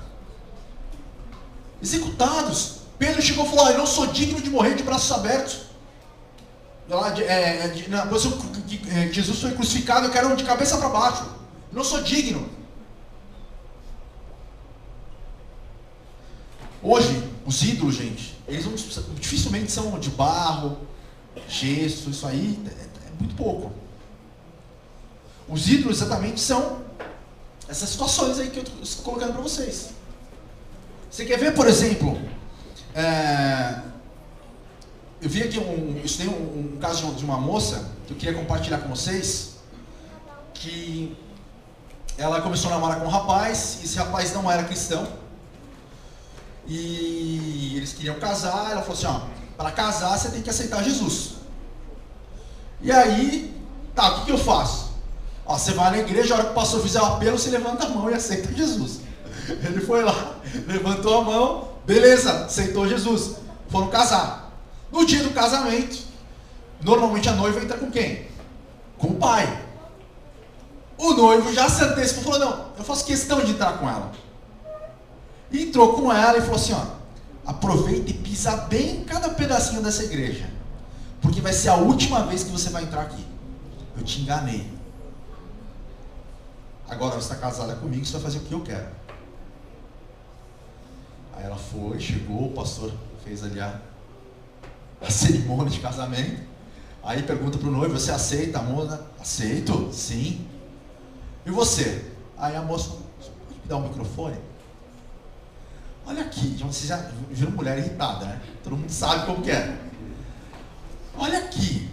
Executados. Pedro chegou e falou: eu não sou digno de morrer de braços abertos. Na posição que Jesus foi crucificado, eu quero de cabeça para baixo. Eu não sou digno. Hoje, os ídolos, gente, eles dificilmente são de barro, gesso, isso aí é muito pouco. Os ídolos exatamente são essas situações aí que eu estou colocando para vocês. Você quer ver, por exemplo, eu vi aqui estudei um caso de uma moça que eu queria compartilhar com vocês, que ela começou a namorar com um rapaz, e esse rapaz não era cristão, e eles queriam casar. Ela falou assim: para casar você tem que aceitar Jesus. E aí, tá, o que eu faço? Você vai na igreja, a hora que o pastor fizer o apelo, você levanta a mão e aceita Jesus. Ele foi lá, levantou a mão, beleza, aceitou Jesus. Foram casar. No dia do casamento, normalmente a noiva entra com quem? Com o pai. O noivo já se antecipou e falou: não, eu faço questão de entrar com ela. E entrou com ela e falou assim: aproveita e pisa bem cada pedacinho dessa igreja, porque vai ser a última vez que você vai entrar aqui. Eu te enganei. Agora você está casada comigo, você vai fazer o que eu quero. Aí ela foi, chegou, o pastor fez ali a cerimônia de casamento. Aí pergunta para o noivo: você aceita a moça? Aceito, sim. E você? Aí a moça: pode me dar um microfone? Olha aqui, vocês já viram mulher irritada, né? Todo mundo sabe como que é. Olha aqui.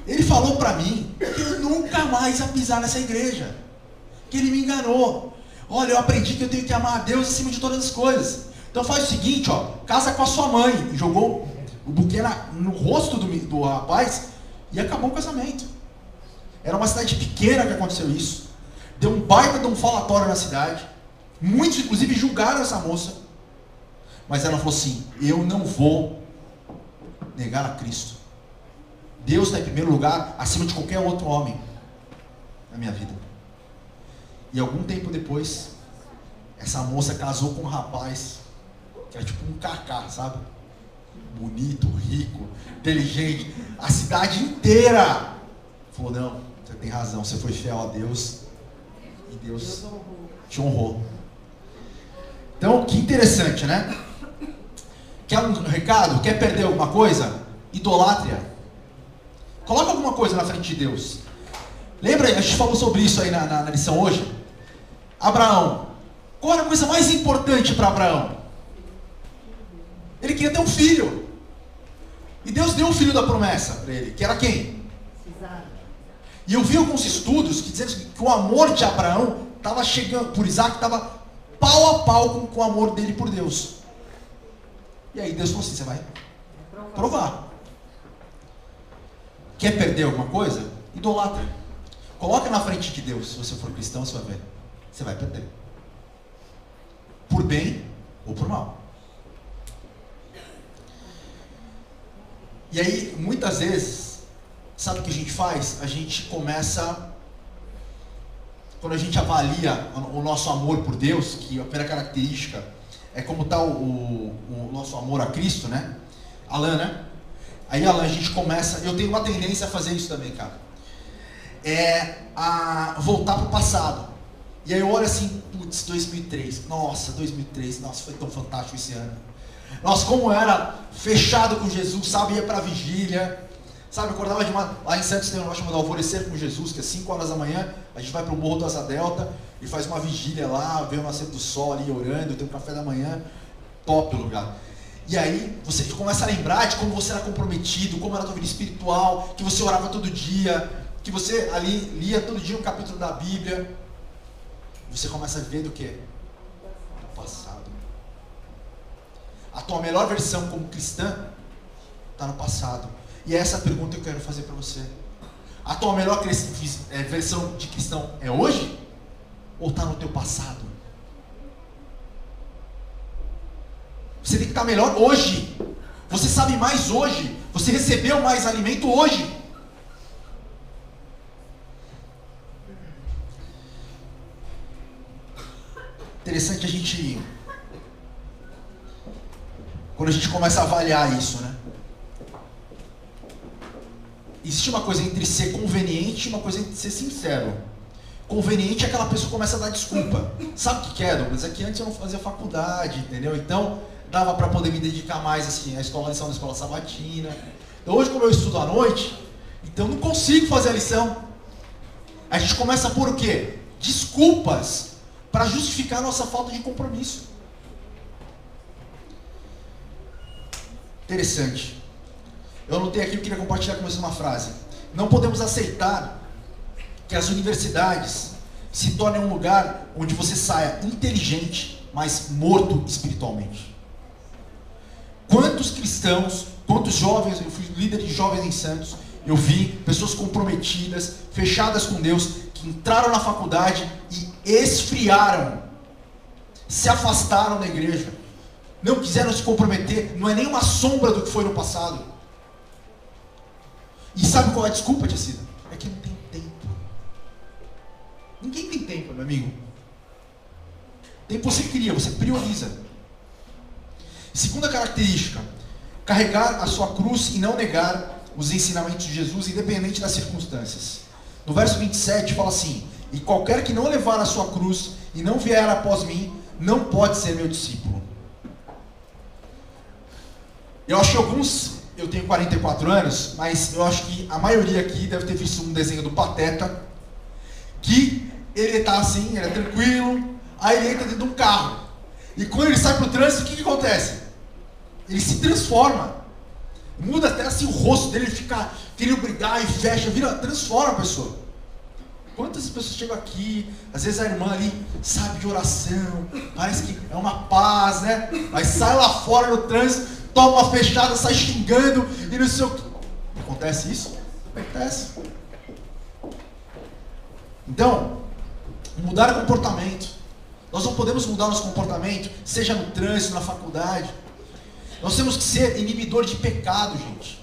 Ele falou para mim que eu nunca mais ia pisar nessa igreja. Que ele me enganou. Olha, eu aprendi que eu tenho que amar a Deus acima de todas as coisas. Então faz o seguinte, casa com a sua mãe. E jogou o buquê no rosto do rapaz e acabou o casamento. Era uma cidade pequena que aconteceu isso. Deu um baita de um falatório na cidade. Muitos, inclusive, julgaram essa moça. Mas ela falou assim: eu não vou negar a Cristo. Deus está em primeiro lugar, acima de qualquer outro homem na minha vida. E algum tempo depois, essa moça casou com um rapaz que era tipo um cacá, sabe? Bonito, rico, inteligente. A cidade inteira falou: não, você tem razão, você foi fiel a Deus e Deus te honrou. Então, que interessante, né? Quer um recado? Quer perder alguma coisa? Idolatria. Coloca alguma coisa na frente de Deus. Lembra, a gente falou sobre isso aí na lição hoje? Abraão. Qual era a coisa mais importante para Abraão? Ele queria ter um filho. E Deus deu o filho da promessa para ele, que era quem? Isaac. E eu vi alguns estudos que dizem que o amor de Abraão estava chegando, por Isaac, estava pau a pau com o amor dele por Deus. E aí Deus falou assim: você vai provar. Quer perder alguma coisa? Idolatra. Coloca na frente de Deus. Se você for cristão, você vai ver. Você vai perder. Por bem ou por mal. E aí, muitas vezes, sabe o que a gente faz? A gente começa, quando a gente avalia o nosso amor por Deus, que a primeira característica é como está o nosso amor a Cristo, né? Alan, né? Aí, Alan, a gente começa, eu tenho uma tendência a fazer isso também, cara. A voltar para o passado. E aí eu olho assim: putz, 2003, nossa, foi tão fantástico esse ano. Nossa, como era fechado com Jesus, sabe, ia para a vigília, sabe, acordava lá em Santos tem um negócio chamado Alvorecer com Jesus, que é 5 horas da manhã, a gente vai para o Morro do Asa Delta e faz uma vigília lá, vê o nascer do sol ali orando, tem um café da manhã, top o lugar. E aí você começa a lembrar de como você era comprometido, como era a tua vida espiritual, que você orava todo dia, que você ali lia todo dia um capítulo da Bíblia. Você começa a ver do que? Do passado. A tua melhor versão como cristã está no passado. E essa é a pergunta que eu quero fazer para você. A tua melhor versão de cristão é hoje? ou está no teu passado? Você tem que estar melhor hoje. Você sabe mais hoje. Você recebeu mais alimento hoje. Interessante a gente, quando a gente começa a avaliar isso, né? Existe uma coisa entre ser conveniente e uma coisa entre ser sincero. Conveniente é aquela pessoa que começa a dar desculpa. Sabe o que é, Douglas? É que antes eu não fazia faculdade, entendeu? Então dava para poder me dedicar mais assim, à escola, lição da escola sabatina. Então, hoje, como eu estudo à noite, então eu não consigo fazer a lição. A gente começa a pôr o quê? Desculpas para justificar a nossa falta de compromisso. Interessante. Eu anotei aqui, eu queria compartilhar com vocês uma frase. Não podemos aceitar que as universidades se tornem um lugar onde você saia inteligente, mas morto espiritualmente. Quantos cristãos, quantos jovens, eu fui líder de jovens em Santos, eu vi pessoas comprometidas, fechadas com Deus, que entraram na faculdade e esfriaram, se afastaram da igreja, não quiseram se comprometer, não é nem uma sombra do que foi no passado. E sabe qual é a desculpa, tia Cida? É que não tem tempo. Ninguém tem tempo, meu amigo. Tempo você cria, você prioriza. Segunda característica, carregar a sua cruz e não negar os ensinamentos de Jesus, independente das circunstâncias. No verso 27 fala assim: e qualquer que não levar a sua cruz e não vier após mim, não pode ser meu discípulo. Eu acho que alguns, eu tenho 44 anos, mas eu acho que a maioria aqui deve ter visto um desenho do Pateta, que ele está assim, ele é tranquilo, aí ele entra dentro de um carro, e quando ele sai para o trânsito, o que acontece? Ele se transforma, muda até assim o rosto dele, ele fica querendo brigar e fecha, transforma a pessoa. Quantas pessoas chegam aqui, às vezes a irmã ali sabe de oração, parece que é uma paz, né? Mas sai lá fora no trânsito, toma uma fechada, sai xingando e não sei o que. Acontece isso? Acontece. Então, mudar o comportamento. Nós não podemos mudar nosso comportamento, seja no trânsito, na faculdade. Nós temos que ser inibidor de pecado, gente.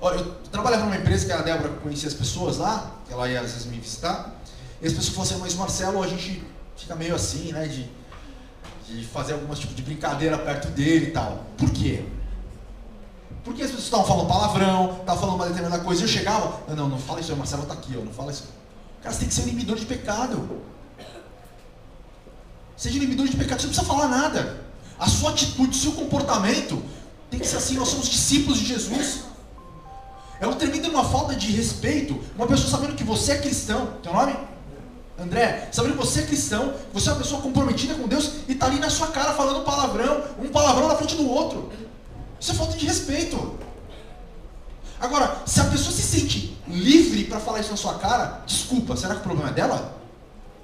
Olha, eu trabalhava numa empresa que a Débora conhecia as pessoas lá, que ela ia às vezes me visitar, e as pessoas falavam assim: mas Marcelo, a gente fica meio assim, né, de fazer algumas tipo de brincadeira perto dele e tal. Por quê? Porque as pessoas estavam falando palavrão, estavam falando uma determinada coisa, e eu chegava: não fala isso aí, o Marcelo tá aqui, ó, não fala isso. Cara, você tem que ser um inibidor de pecado. Seja inibidor de pecado, você não precisa falar nada. A sua atitude, o seu comportamento tem que ser assim. Nós somos discípulos de Jesus. É um tremendo uma falta de respeito uma pessoa sabendo que você é cristão. Teu nome? André. Sabendo que você é cristão, que você é uma pessoa comprometida com Deus e está ali na sua cara falando palavrão, um palavrão na frente do outro. Isso é falta de respeito. Agora, se a pessoa se sente livre para falar isso na sua cara, desculpa, será que o problema é dela?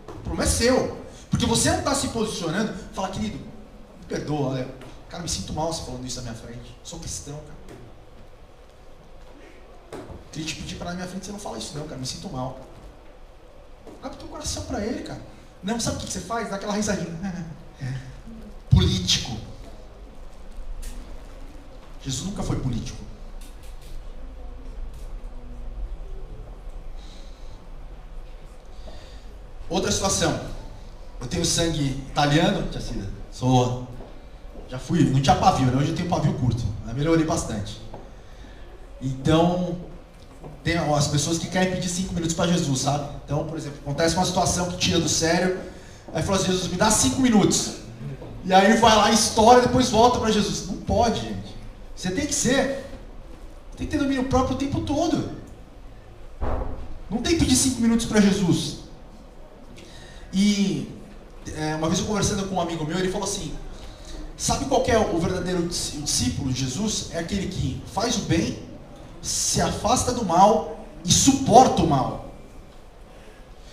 O problema é seu. Porque você não está se posicionando, fala: querido, me perdoa, olha, cara, me sinto mal você falando isso na minha frente. Sou cristão, cara. Queria te pedir para na minha frente você não fala isso não, cara, me sinto mal. Abre teu coração para ele, cara. Não, sabe o que você faz? Dá aquela risadinha. Político. Jesus nunca foi político. Outra situação. Eu tenho sangue italiano, tia Cida. Já fui, não tinha pavio, né? Hoje eu tenho pavio curto. Eu melhorei bastante. Então, tem as pessoas que querem pedir 5 minutos para Jesus, sabe? Então, por exemplo, acontece uma situação que tira do sério, aí fala assim: Jesus, me dá 5 minutos. E aí vai lá, estoura, depois volta para Jesus. Não pode, gente. Você tem que ter domínio próprio o tempo todo. Não tem que pedir 5 minutos para Jesus. E uma vez eu conversando com um amigo meu, ele falou assim: sabe qual que é o verdadeiro discípulo de Jesus? É aquele que faz o bem, se afasta do mal e suporta o mal.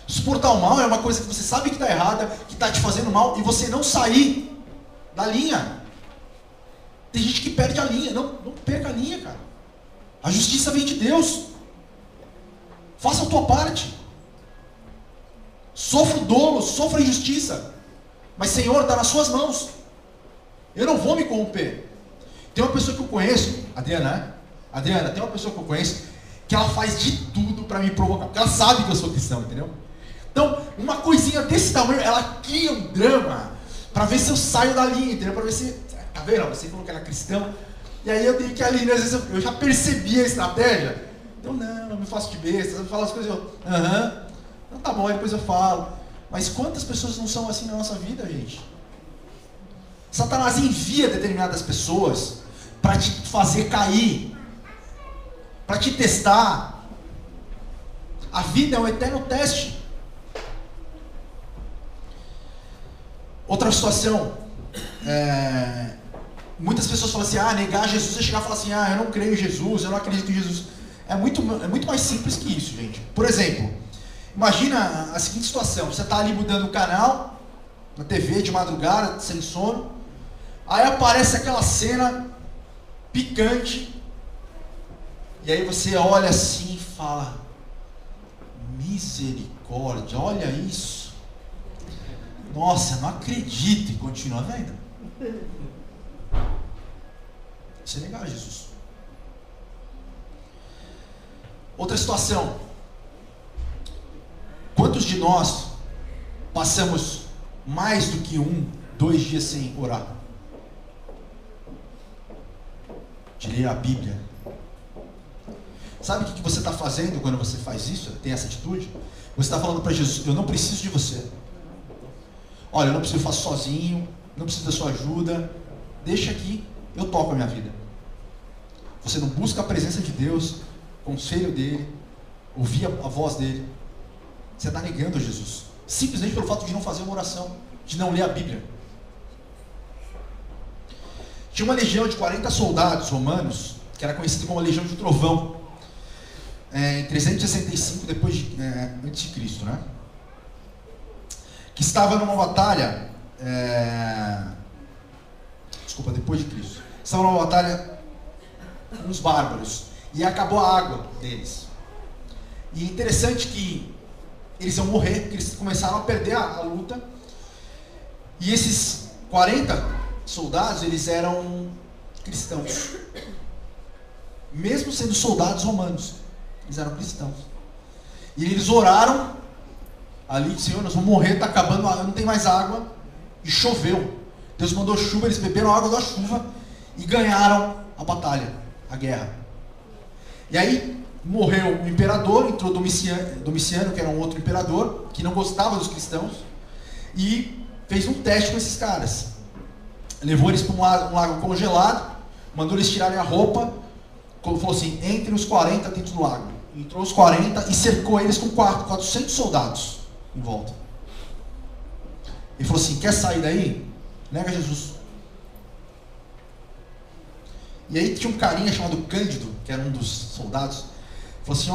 Suportar o mal é uma coisa que você sabe que está errada, que está te fazendo mal, e você não sair da linha. Tem gente que perde a linha. Não perca a linha, cara. A justiça vem de Deus. Faça a tua parte. Sofro dolo, sofro injustiça. Mas, Senhor, está nas suas mãos. Eu não vou me corromper. Tem uma pessoa que eu conheço, Adriana, né? Adriana, tem uma pessoa que eu conheço que ela faz de tudo para me provocar, porque ela sabe que eu sou cristão, entendeu? Então, uma coisinha desse tamanho, ela cria um drama para ver se eu saio da linha, entendeu? Para ver se, tá vendo? Você falou que era cristão, e aí eu tenho que ali, às vezes eu já percebi a estratégia. Então, não, eu me faço de besta, eu falo as coisas, então tá bom, aí depois eu falo. Mas quantas pessoas não são assim na nossa vida, gente? Satanás envia determinadas pessoas para te fazer cair, para te testar. A vida é um eterno teste. Outra situação, muitas pessoas falam assim, negar Jesus é chegar e falar assim, eu não creio em Jesus, eu não acredito em Jesus. É muito mais simples que isso, gente. Por exemplo, imagina a seguinte situação, você está ali mudando o canal, na TV de madrugada, sem sono, aí aparece aquela cena picante, e aí você olha assim e fala, misericórdia, olha isso. Nossa, não acredito, e continua vendo. Isso é negar Jesus. Outra situação. Quantos de nós passamos mais do que 2 dias sem orar? De ler a Bíblia. Sabe o que você está fazendo quando você faz isso? Tem essa atitude? Você está falando para Jesus, eu não preciso de você. Olha, eu não preciso, eu faço sozinho, não preciso da sua ajuda. Deixa aqui, eu toco a minha vida. Você não busca a presença de Deus, o conselho dele, ouvir a voz dele. Você está negando a Jesus. Simplesmente pelo fato de não fazer uma oração, de não ler a Bíblia. Tinha uma legião de 40 soldados romanos, que era conhecida como a Legião de Trovão, em 365 antes de Cristo, né? Que estava numa batalha, depois de Cristo. Estava numa batalha com os bárbaros, e acabou a água deles. E interessante que eles iam morrer, porque eles começaram a perder a luta, e esses 40 soldados, eles eram cristãos. Mesmo sendo soldados romanos, eles eram cristãos. E eles oraram ali, Senhor, nós vamos morrer, está acabando, não tem mais água. E choveu. Deus mandou chuva, eles beberam a água da chuva e ganharam a batalha, a guerra. E aí morreu o imperador, entrou Domiciano, que era um outro imperador, que não gostava dos cristãos, e fez um teste com esses caras. Levou eles para um lago congelado, mandou eles tirarem a roupa, falou assim, entre os 40 dentro do lago. Entrou os 40 e cercou eles com 400 soldados em volta. Ele falou assim, quer sair daí? Nega Jesus. E aí tinha um carinha chamado Cândido, que era um dos soldados, falou assim,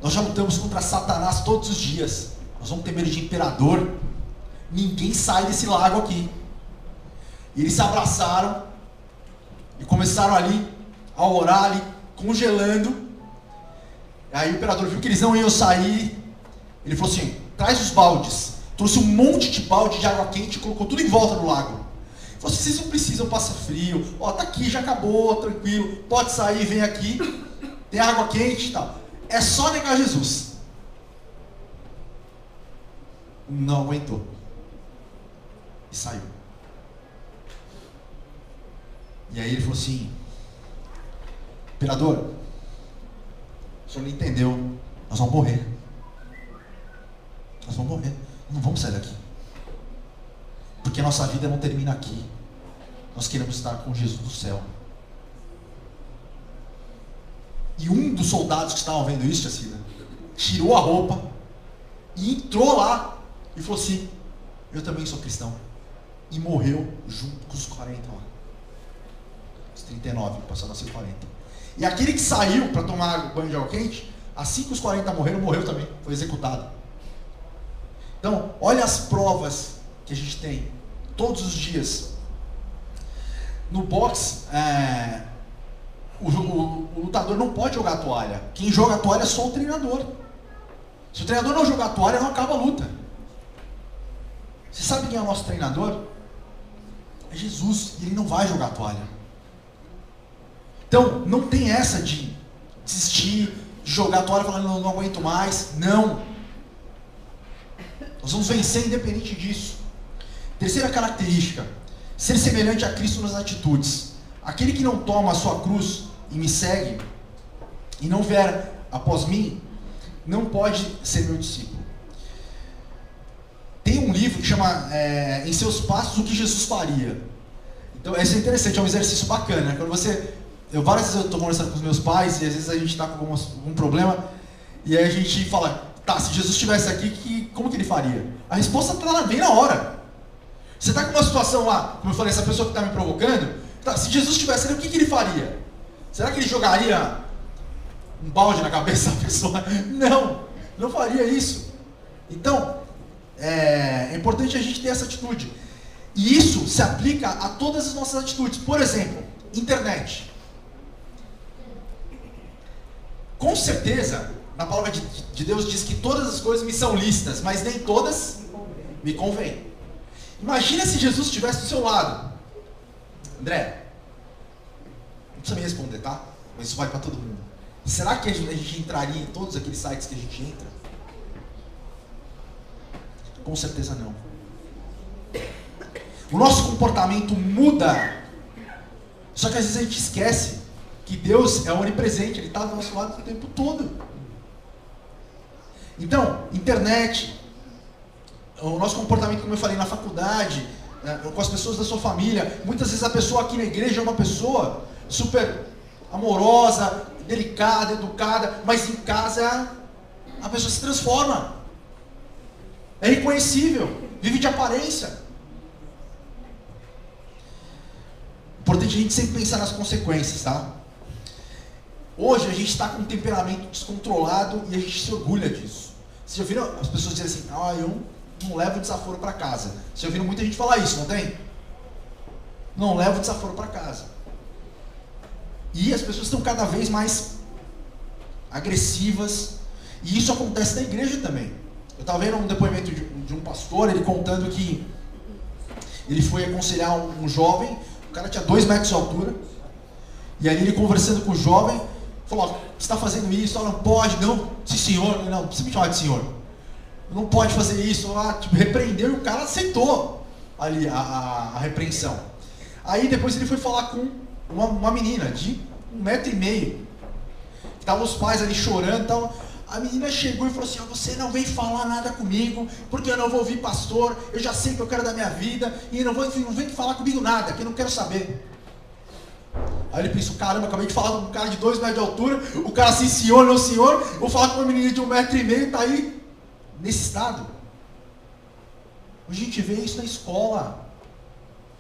nós já lutamos contra Satanás todos os dias, nós vamos ter medo de imperador, ninguém sai desse lago aqui. E eles se abraçaram e começaram ali a orar, ali, congelando. Aí o imperador viu que eles não iam sair, ele falou assim, traz os baldes. Trouxe um monte de balde de água quente e colocou tudo em volta do lago. Ele falou assim, vocês não precisam passar frio, tá aqui, já acabou, tranquilo, pode sair, vem aqui, tem água quente e tal. É só negar Jesus. Não aguentou. E saiu. E aí ele falou assim, imperador, o senhor não entendeu, nós vamos morrer. Nós vamos morrer, não vamos sair daqui. Porque a nossa vida não termina aqui. Nós queremos estar com Jesus no céu. E um dos soldados que estavam vendo isso, Jacina, tirou a roupa e entrou lá e falou assim, eu também sou cristão. E morreu junto com os 40 lá. Os 39, passaram a ser 40. E aquele que saiu para tomar banho de água quente, assim que os 40 morreram, morreu também, foi executado. Então, olha as provas que a gente tem todos os dias. No boxe, o lutador não pode jogar a toalha. Quem joga a toalha é só o treinador. Se o treinador não jogar a toalha, não acaba a luta. Você sabe quem é o nosso treinador? É Jesus, e ele não vai jogar a toalha. Então, não tem essa de desistir, de jogar a toalha falando não aguento mais. Não. Nós vamos vencer independente disso. Terceira característica, ser semelhante a Cristo nas atitudes. Aquele que não toma a sua cruz e me segue, e não vier após mim, não pode ser meu discípulo. Tem um livro que chama Em Seus Passos, o que Jesus faria. Então, isso é interessante, é um exercício bacana. Quando várias vezes eu estou conversando com os meus pais, e às vezes a gente está com algum problema, e aí a gente fala, tá, se Jesus estivesse aqui, como que ele faria? A resposta está bem na hora. Você está com uma situação lá, como eu falei, essa pessoa que está me provocando, tá, se Jesus estivesse ali, o que ele faria? Será que ele jogaria um balde na cabeça da pessoa? Não faria isso. Então, é importante a gente ter essa atitude. E isso se aplica a todas as nossas atitudes. Por exemplo, internet. Com certeza, na palavra de Deus diz que todas as coisas me são lícitas, mas nem todas me convêm. Imagina se Jesus estivesse do seu lado. André, não precisa me responder, tá? Mas isso vale para todo mundo. Será que a gente entraria em todos aqueles sites que a gente entra? Com certeza não. O nosso comportamento muda. Só que às vezes a gente esquece que Deus é onipresente, Ele está do nosso lado o tempo todo. Então, internet, o nosso comportamento, como eu falei, na faculdade, com as pessoas da sua família. Muitas vezes a pessoa aqui na igreja é uma pessoa super amorosa, delicada, educada, mas em casa a pessoa se transforma. É reconhecível, vive de aparência. Importante a gente sempre pensar nas consequências, tá? Hoje a gente está com um temperamento descontrolado e a gente se orgulha disso. Vocês já viram as pessoas dizerem assim, eu não levo desaforo para casa. Vocês já viram muita gente falar isso, não tem? Não levo desaforo para casa. E as pessoas estão cada vez mais agressivas. E isso acontece na igreja também. Eu estava vendo um depoimento de um pastor, ele contando que ele foi aconselhar um jovem, o cara tinha 2 metros de altura, e aí ele conversando com o jovem, falou, você está fazendo isso, não pode, não, sim senhor, não precisa me chamar de senhor, não pode fazer isso, repreendeu e o cara aceitou ali a repreensão. Aí depois ele foi falar com uma menina de 1,5 metro, estavam os pais ali chorando e tal. A menina chegou e falou assim, você não vem falar nada comigo, porque eu não vou ouvir pastor, eu já sei o que eu quero da minha vida, e não vem falar comigo nada, que eu não quero saber. Aí ele pensou, caramba, acabei de falar com um cara de 2 metros de altura, o cara assim, senhor, não senhor, vou falar com uma menina de 1,5 metro, tá aí, nesse estado. A gente vê isso na escola,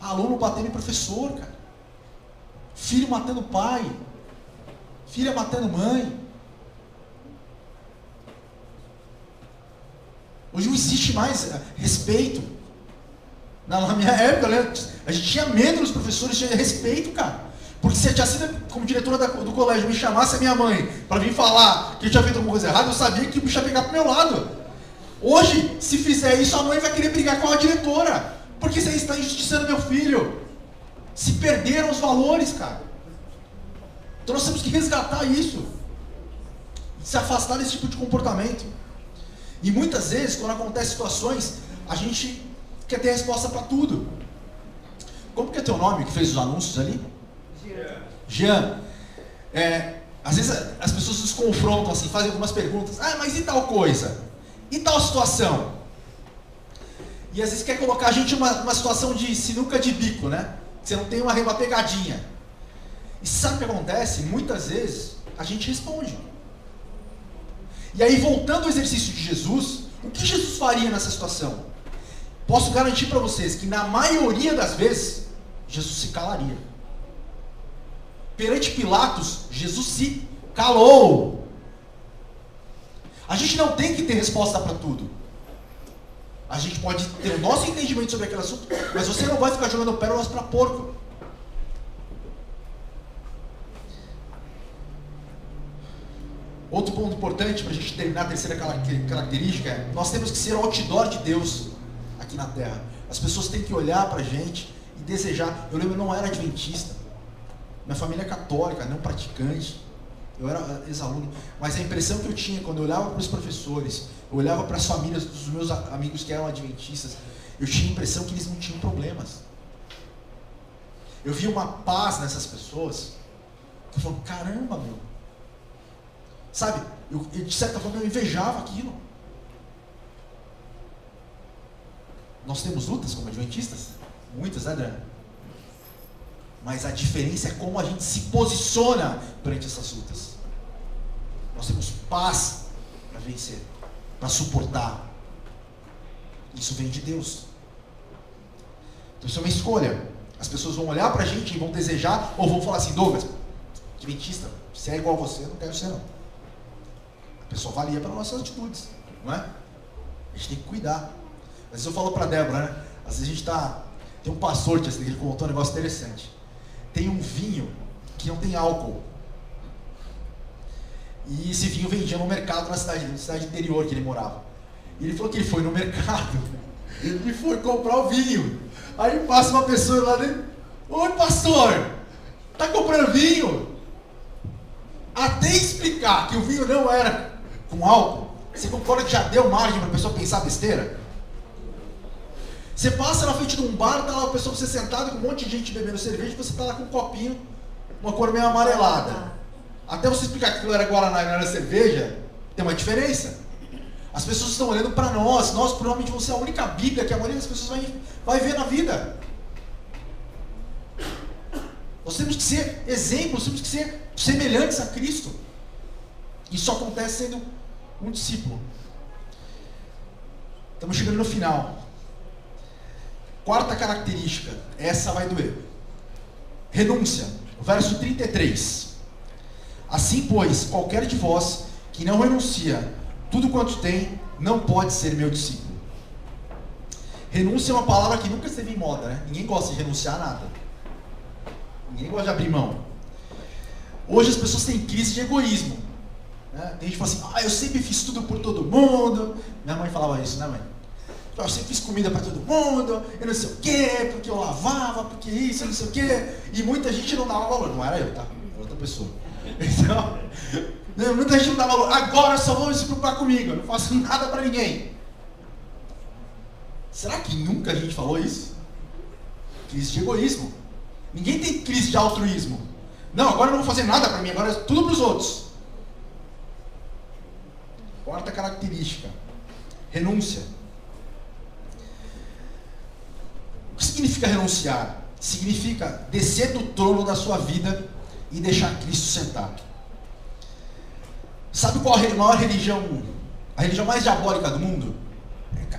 aluno batendo em professor, cara, filho matando pai, filha matando mãe. Hoje não existe mais respeito. Na minha época, a gente tinha medo dos professores, tinha respeito, cara. Porque se a tia Cida, como diretora do colégio, me chamasse a minha mãe para vir falar que eu tinha feito alguma coisa errada, eu sabia que o bicho ia pegar pro meu lado. Hoje, se fizer isso, a mãe vai querer brigar com a diretora. Porque você está injustiçando meu filho. Se perderam os valores, cara. Então nós temos que resgatar isso. Se afastar desse tipo de comportamento. E muitas vezes, quando acontecem situações, a gente quer ter resposta para tudo. Como que é teu nome que fez os anúncios ali? Jean. Às vezes as pessoas nos confrontam assim, fazem algumas perguntas. Mas e tal coisa? E tal situação? E às vezes quer colocar a gente numa situação de sinuca de bico, né? Você não tem uma pegadinha. E sabe o que acontece? Muitas vezes a gente responde. E aí, voltando ao exercício de Jesus, o que Jesus faria nessa situação? Posso garantir para vocês que na maioria das vezes, Jesus se calaria. Perante Pilatos, Jesus se calou. A gente não tem que ter resposta para tudo. A gente pode ter o nosso entendimento sobre aquele assunto, mas você não vai ficar jogando pérolas para porco. Outro ponto importante para a gente terminar a terceira característica é: nós temos que ser o outdoor de Deus aqui na Terra. As pessoas têm que olhar para a gente e desejar. Eu lembro, eu não era adventista, minha família é católica, não praticante, eu era ex-aluno, mas a impressão que eu tinha quando eu olhava para os professores, eu olhava para as famílias dos meus amigos que eram adventistas, eu tinha a impressão que eles não tinham problemas. Eu via uma paz nessas pessoas, que eu falava, caramba, meu. Sabe, eu de certa forma eu invejava aquilo. Nós temos lutas como adventistas? Muitas, né, Adriana? Mas a diferença é como a gente se posiciona perante essas lutas. Nós temos paz para vencer, para suportar. Isso vem de Deus. Então isso é uma escolha. As pessoas vão olhar para a gente e vão desejar, ou vão falar assim: Douglas, adventista, se é igual a você, eu não quero ser não. A pessoa avalia pelas nossas atitudes, não é? A gente tem que cuidar. Às vezes eu falo para a Débora, né? Às vezes a gente está... Tem um pastor que ele contou um negócio interessante. Tem um vinho que não tem álcool. E esse vinho vendia no mercado na cidade interior que ele morava. E ele falou que ele foi no mercado e foi comprar o vinho. Aí passa uma pessoa lá dentro: oi, pastor, tá comprando vinho? Até explicar que o vinho não era com álcool, você concorda que já deu margem para a pessoa pensar besteira? Você passa na frente de um bar, tá lá a pessoa, você sentado com um monte de gente bebendo cerveja, e você tá lá com um copinho, uma cor meio amarelada. Até você explicar que aquilo era Guaraná e não era cerveja, tem uma diferença. As pessoas estão olhando para nós provavelmente vamos ser a única Bíblia que a maioria das pessoas vai ver na vida. Nós temos que ser exemplos, temos que ser semelhantes a Cristo. Isso acontece sendo um discípulo. Estamos chegando no final. Quarta característica, essa vai doer. Renúncia, verso 33. Assim, pois, qualquer de vós que não renuncia tudo quanto tem, não pode ser meu discípulo. Renúncia é uma palavra que nunca esteve em moda, né? Ninguém gosta de renunciar a nada. Ninguém gosta de abrir mão. Hoje as pessoas têm crise de egoísmo, né? Tem gente que fala assim: eu sempre fiz tudo por todo mundo. Minha mãe falava isso, né, mãe? Eu sempre fiz comida para todo mundo, eu não sei o quê, porque eu lavava, porque isso, não sei o quê. E muita gente não dava valor. Não era eu, tá? Era outra pessoa. Então, muita gente não dava valor. Agora só vão se preocupar comigo, eu não faço nada para ninguém. Será que nunca a gente falou isso? Crise de egoísmo. Ninguém tem crise de altruísmo. Não, agora eu não vou fazer nada para mim, agora é tudo para os outros. Quarta característica: renúncia. O que significa renunciar? Significa descer do trono da sua vida e deixar Cristo sentar. Sabe qual a maior religião, a religião mais diabólica do mundo?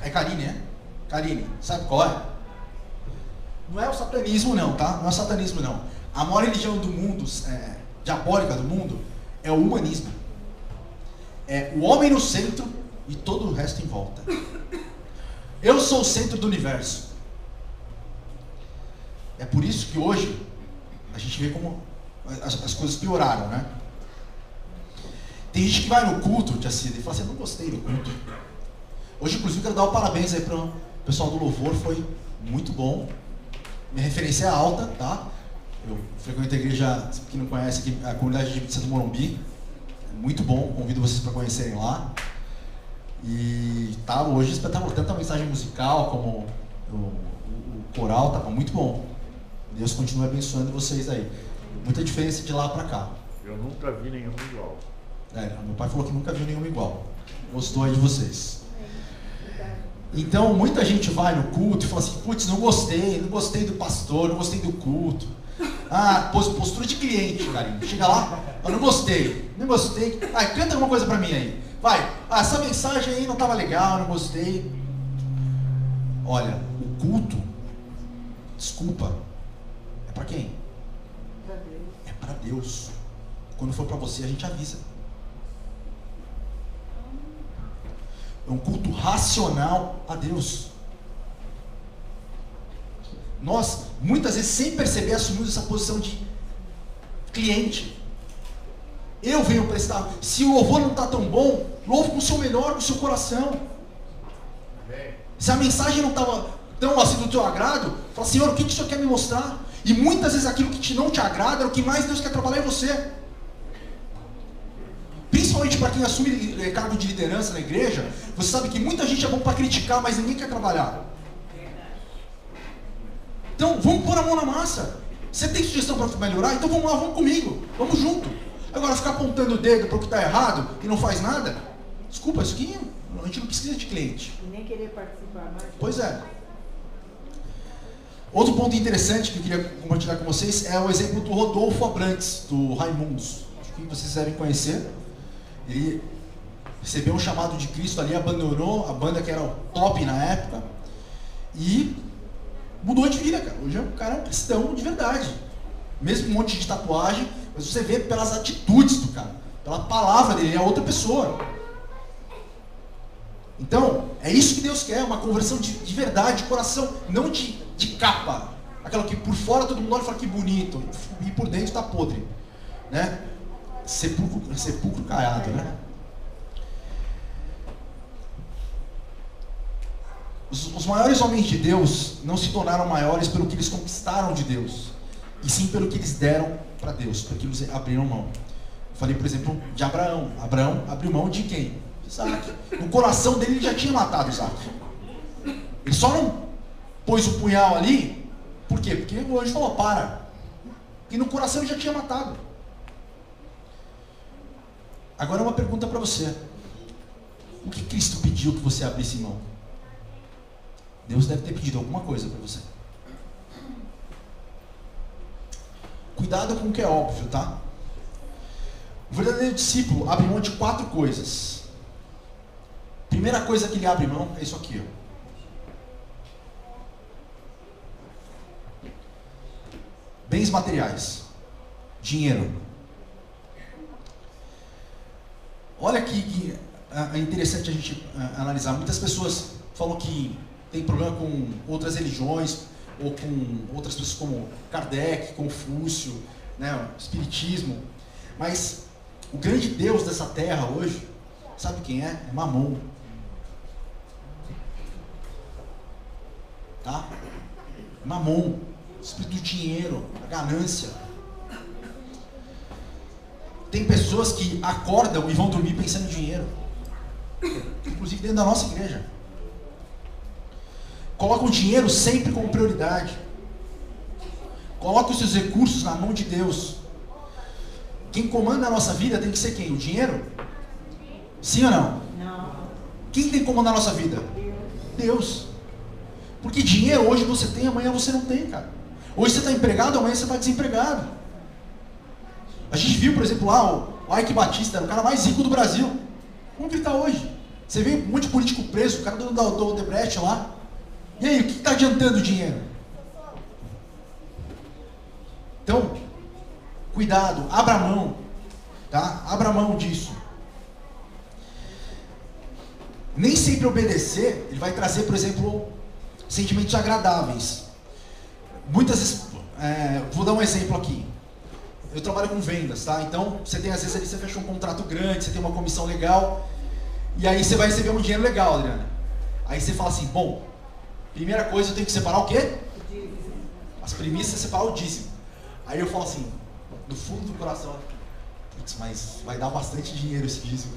É Karine, né? Karine, sabe qual é? Não é o satanismo não, tá? Não é o satanismo não. A maior religião do mundo, diabólica do mundo, é o humanismo. É o homem no centro e todo o resto em volta. Eu sou o centro do universo. É por isso que hoje a gente vê como as coisas pioraram, né? Tem gente que vai no culto de Assida e fala assim: eu não gostei do culto. Hoje, inclusive, quero dar o parabéns aí para o pessoal do louvor, foi muito bom. Minha referência é alta, tá? Eu frequento a igreja, que não conhece aqui, a comunidade de Santo Morumbi. É muito bom, convido vocês para conhecerem lá. E tá hoje espetacular, tanto a mensagem musical como o coral, tá muito bom. Deus continue abençoando vocês aí. Muita diferença de lá para cá. Eu nunca vi nenhum igual. Meu pai falou que nunca viu nenhum igual. Gostou aí de vocês. Então, muita gente vai no culto e fala assim: putz, não gostei do pastor, não gostei do culto. Postura de cliente, carinho. Chega lá, eu não gostei. Canta alguma coisa pra mim aí. Vai, essa mensagem aí não estava legal, não gostei. Olha, o culto, desculpa, é pra quem? É pra Deus. Quando for pra você, a gente avisa. É um culto racional a Deus. Nós, muitas vezes, sem perceber, assumimos essa posição de cliente. Eu venho prestar. Se o louvor não está tão bom, louve com o seu melhor, com o seu coração. Se a mensagem não estava tão assim do teu agrado, fala, Senhor, o que o Senhor quer me mostrar? E muitas vezes aquilo que não te agrada é o que mais Deus quer trabalhar em você. Principalmente para quem assume cargo de liderança na igreja, você sabe que muita gente é bom para criticar, mas ninguém quer trabalhar. Então, vamos pôr a mão na massa. Você tem sugestão para melhorar? Então vamos lá, vamos comigo, vamos junto. Agora, ficar apontando o dedo para o que está errado e não faz nada, desculpa, isso aqui a gente não precisa de cliente. E nem querer participar mais. Pois é. Outro ponto interessante que eu queria compartilhar com vocês é o exemplo do Rodolfo Abrantes, do Raimundos. Acho que vocês devem conhecer. Ele recebeu um chamado de Cristo ali, abandonou a banda que era o top na época e mudou de vida, cara. Hoje o cara é um cristão de verdade. Mesmo com um monte de tatuagem, mas você vê pelas atitudes do cara, pela palavra dele, ele é outra pessoa. Então, é isso que Deus quer, uma conversão de verdade, de coração, não de capa. Aquela que por fora todo mundo olha e fala que bonito, e por dentro está podre, né? Sepulcro caiado, né? Os maiores homens de Deus não se tornaram maiores pelo que eles conquistaram de Deus, e sim pelo que eles deram para Deus, pelo que eles abriram mão. Eu falei, por exemplo, de Abraão. Abraão abriu mão de quem? Isaac. No coração dele ele já tinha matado Isaac. Ele só não pôs o punhal ali, por quê? Porque o anjo falou, para. E no coração ele já tinha matado. Agora uma pergunta para você. O que Cristo pediu que você abrisse mão? Deus deve ter pedido alguma coisa para você. Cuidado com o que é óbvio, tá? O verdadeiro discípulo abre mão de 4 coisas. Primeira coisa que ele abre mão é isso aqui, ó. Bens materiais. Dinheiro. Olha que é interessante a gente analisar. Muitas pessoas falam que tem problema com outras religiões, ou com outras pessoas como Kardec, Confúcio, né, Espiritismo. Mas o grande Deus dessa terra hoje, sabe quem é? É Mamon. Tá? Mamon, o espírito do dinheiro, a ganância. Tem pessoas que acordam e vão dormir pensando em dinheiro, inclusive dentro da nossa igreja. Coloca o dinheiro sempre como prioridade. Coloca os seus recursos na mão de Deus. Quem comanda a nossa vida tem que ser quem? O dinheiro? Sim ou não? Não. Quem tem que comandar a nossa vida? Deus. Porque dinheiro hoje você tem, amanhã você não tem, cara. Hoje você está empregado, amanhã você está desempregado. A gente viu, por exemplo, lá o Ike Batista, era o cara mais rico do Brasil. Como que ele está hoje? Você vê um monte de político preso, o cara do Odebrecht lá. E aí, o que está adiantando o dinheiro? Então, cuidado, abra mão, tá? Abra mão disso. Nem sempre obedecer, ele vai trazer, por exemplo, sentimentos agradáveis. Muitas vezes, vou dar um exemplo aqui. Eu trabalho com vendas, tá? Então, você tem, às vezes, ali você fecha um contrato grande, você tem uma comissão legal, e aí você vai receber um dinheiro legal, Adriana. Aí você fala assim, bom, primeira coisa eu tenho que separar o quê? As primícias, separar o dízimo. Aí eu falo assim, no fundo do coração, putz, mas vai dar bastante dinheiro esse dízimo.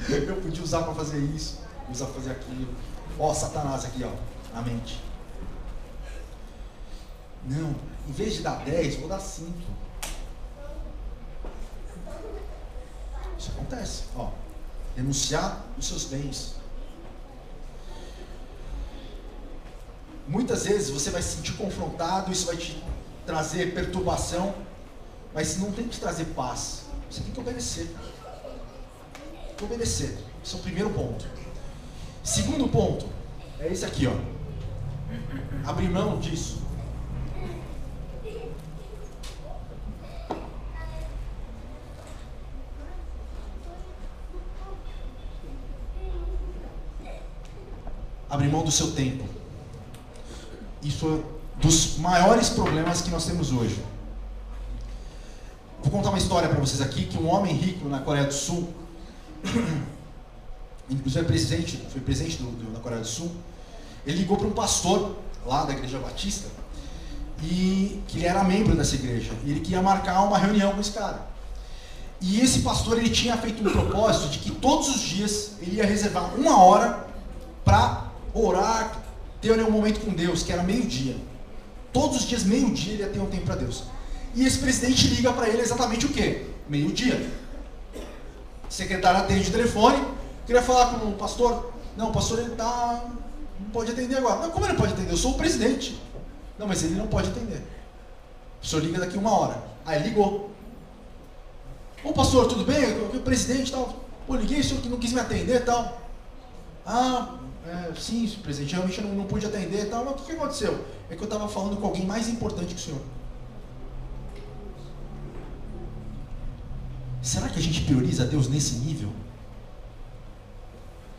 Eu podia usar para fazer isso, usar para fazer aquilo. Ó, Satanás aqui, ó, na mente. Não, em vez de dar 10, vou dar 5. Isso acontece, ó. Renunciar os seus bens. Muitas vezes você vai se sentir confrontado, isso vai te trazer perturbação, mas não tem que te trazer paz. Você tem que obedecer. Tem que obedecer. Esse é o primeiro ponto. Segundo ponto, é esse aqui, ó. Abrir mão disso. Abrir mão do seu tempo. Isso é dos maiores problemas que nós temos hoje. Vou contar uma história para vocês aqui, que um homem rico na Coreia do Sul, inclusive foi presidente da Coreia do Sul, ele ligou para um pastor lá da Igreja Batista, e que ele era membro dessa igreja, e ele queria marcar uma reunião com esse cara. E esse pastor, ele tinha feito um propósito de que todos os dias ele ia reservar 1 hora para orar, ter um momento com Deus, que era meio-dia. Todos os dias, meio-dia, ele ia ter um tempo para Deus. E esse presidente liga para ele exatamente o quê? Meio-dia. O secretário atende o telefone, queria falar com o pastor. Não, o pastor ele não pode atender agora. Não, como ele não pode atender? Eu sou o presidente. Não, mas ele não pode atender. O senhor liga daqui 1 hora. Aí ligou. Ô pastor, tudo bem? Eu o presidente e tal. Pô, liguei, o senhor que não quis me atender e tal. Sim, presidente, realmente eu não pude atender e tal. Mas o que aconteceu? É que eu estava falando com alguém mais importante que o senhor. Será que a gente prioriza Deus nesse nível?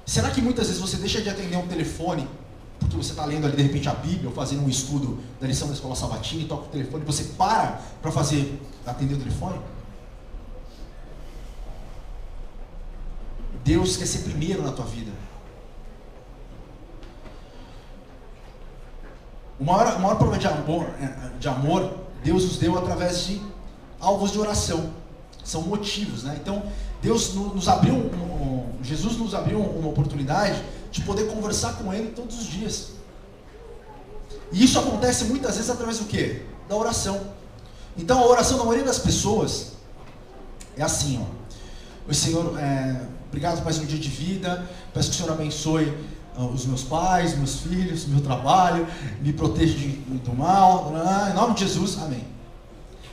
Será que muitas vezes você deixa de atender um telefone porque você está lendo ali de repente a Bíblia ou fazendo um estudo da lição da escola sabatina e toca o telefone e você para atender o telefone? Deus quer ser primeiro na tua vida. O maior prova de amor, Deus nos deu através de alvos de oração. São motivos, né? Então, Jesus nos abriu uma oportunidade de poder conversar com Ele todos os dias. E isso acontece muitas vezes através do quê? Da oração. Então, a oração da maioria das pessoas é assim, ó. O Senhor, obrigado por mais um dia de vida, peço que o Senhor abençoe os meus pais, meus filhos, meu trabalho, me proteja do mal, em nome de Jesus, amém.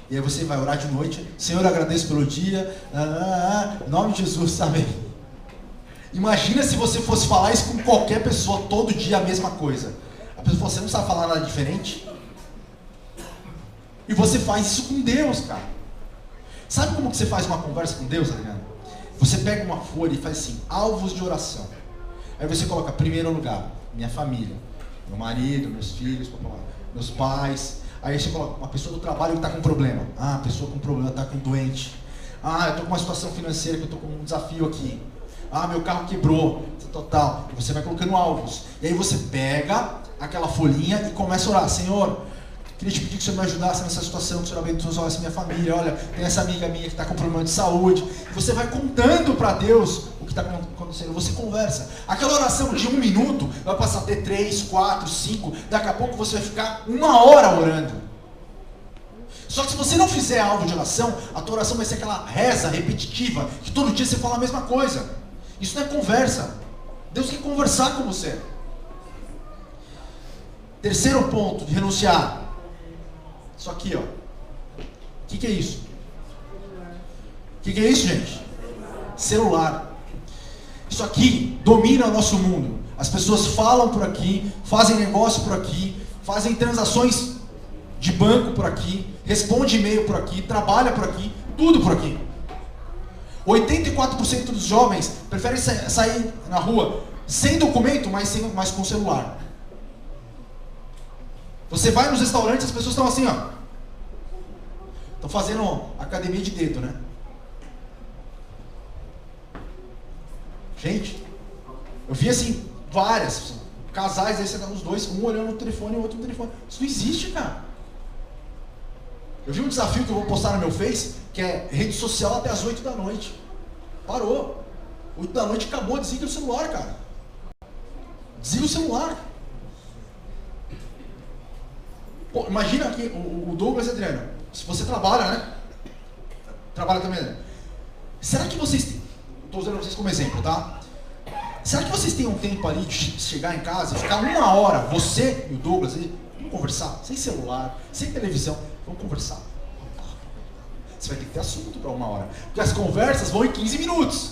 E aí você vai orar de noite, Senhor, eu agradeço pelo dia, em nome de Jesus, amém. Imagina se você fosse falar isso com qualquer pessoa, todo dia a mesma coisa. A pessoa fala, você não sabe falar nada diferente? E você faz isso com Deus, cara. Sabe como que você faz uma conversa com Deus, Adriano? Você pega uma folha e faz assim, alvos de oração. Aí você coloca, primeiro lugar, minha família, meu marido, meus filhos, meus pais. Aí você coloca uma pessoa do trabalho que está com problema. A pessoa com problema está com doente. Eu estou com uma situação financeira que eu estou com um desafio aqui. Meu carro quebrou, total. E você vai colocando alvos. E aí você pega aquela folhinha e começa a orar. Senhor, queria te pedir que o Senhor me ajudasse nessa situação, que o Senhor abençoasse minha família. Olha, tem essa amiga minha que está com problema de saúde. E você vai contando para Deus o que está acontecendo. Você conversa. Aquela oração de 1 minuto vai passar a ter 3, 4, 5. Daqui a pouco você vai ficar 1 hora orando. Só que se você não fizer alvo de oração, a tua oração vai ser aquela reza repetitiva, que todo dia você fala a mesma coisa. Isso não é conversa. Deus quer conversar com você. Terceiro ponto de renunciar. Isso aqui, ó. O que é isso? O que é isso, gente? Celular. Isso aqui domina o nosso mundo. As pessoas falam por aqui, fazem negócio por aqui, fazem transações de banco por aqui, responde e-mail por aqui, trabalha por aqui, tudo por aqui. 84% dos jovens preferem sair na rua sem documento, mas com celular. Você vai nos restaurantes, as pessoas estão assim, ó. Estão fazendo academia de dedo, né? Gente, eu vi assim, várias casais aí sentados os dois, um olhando no telefone e o outro no telefone. Isso não existe, cara. Eu vi um desafio que eu vou postar no meu Face, que é rede social até as 8 da noite. Parou. 8 da noite acabou, desliga o celular, cara. Desliga o celular. Pô, imagina aqui, o Douglas e Adriano, se você trabalha, né? Trabalha também, né? Será que vocês... Estou usando vocês como exemplo, tá? Será que vocês têm um tempo ali de chegar em casa e ficar 1 hora, você e o Douglas, vamos conversar, sem celular, sem televisão, vamos conversar. Você vai ter que ter assunto para 1 hora. Porque as conversas vão em 15 minutos.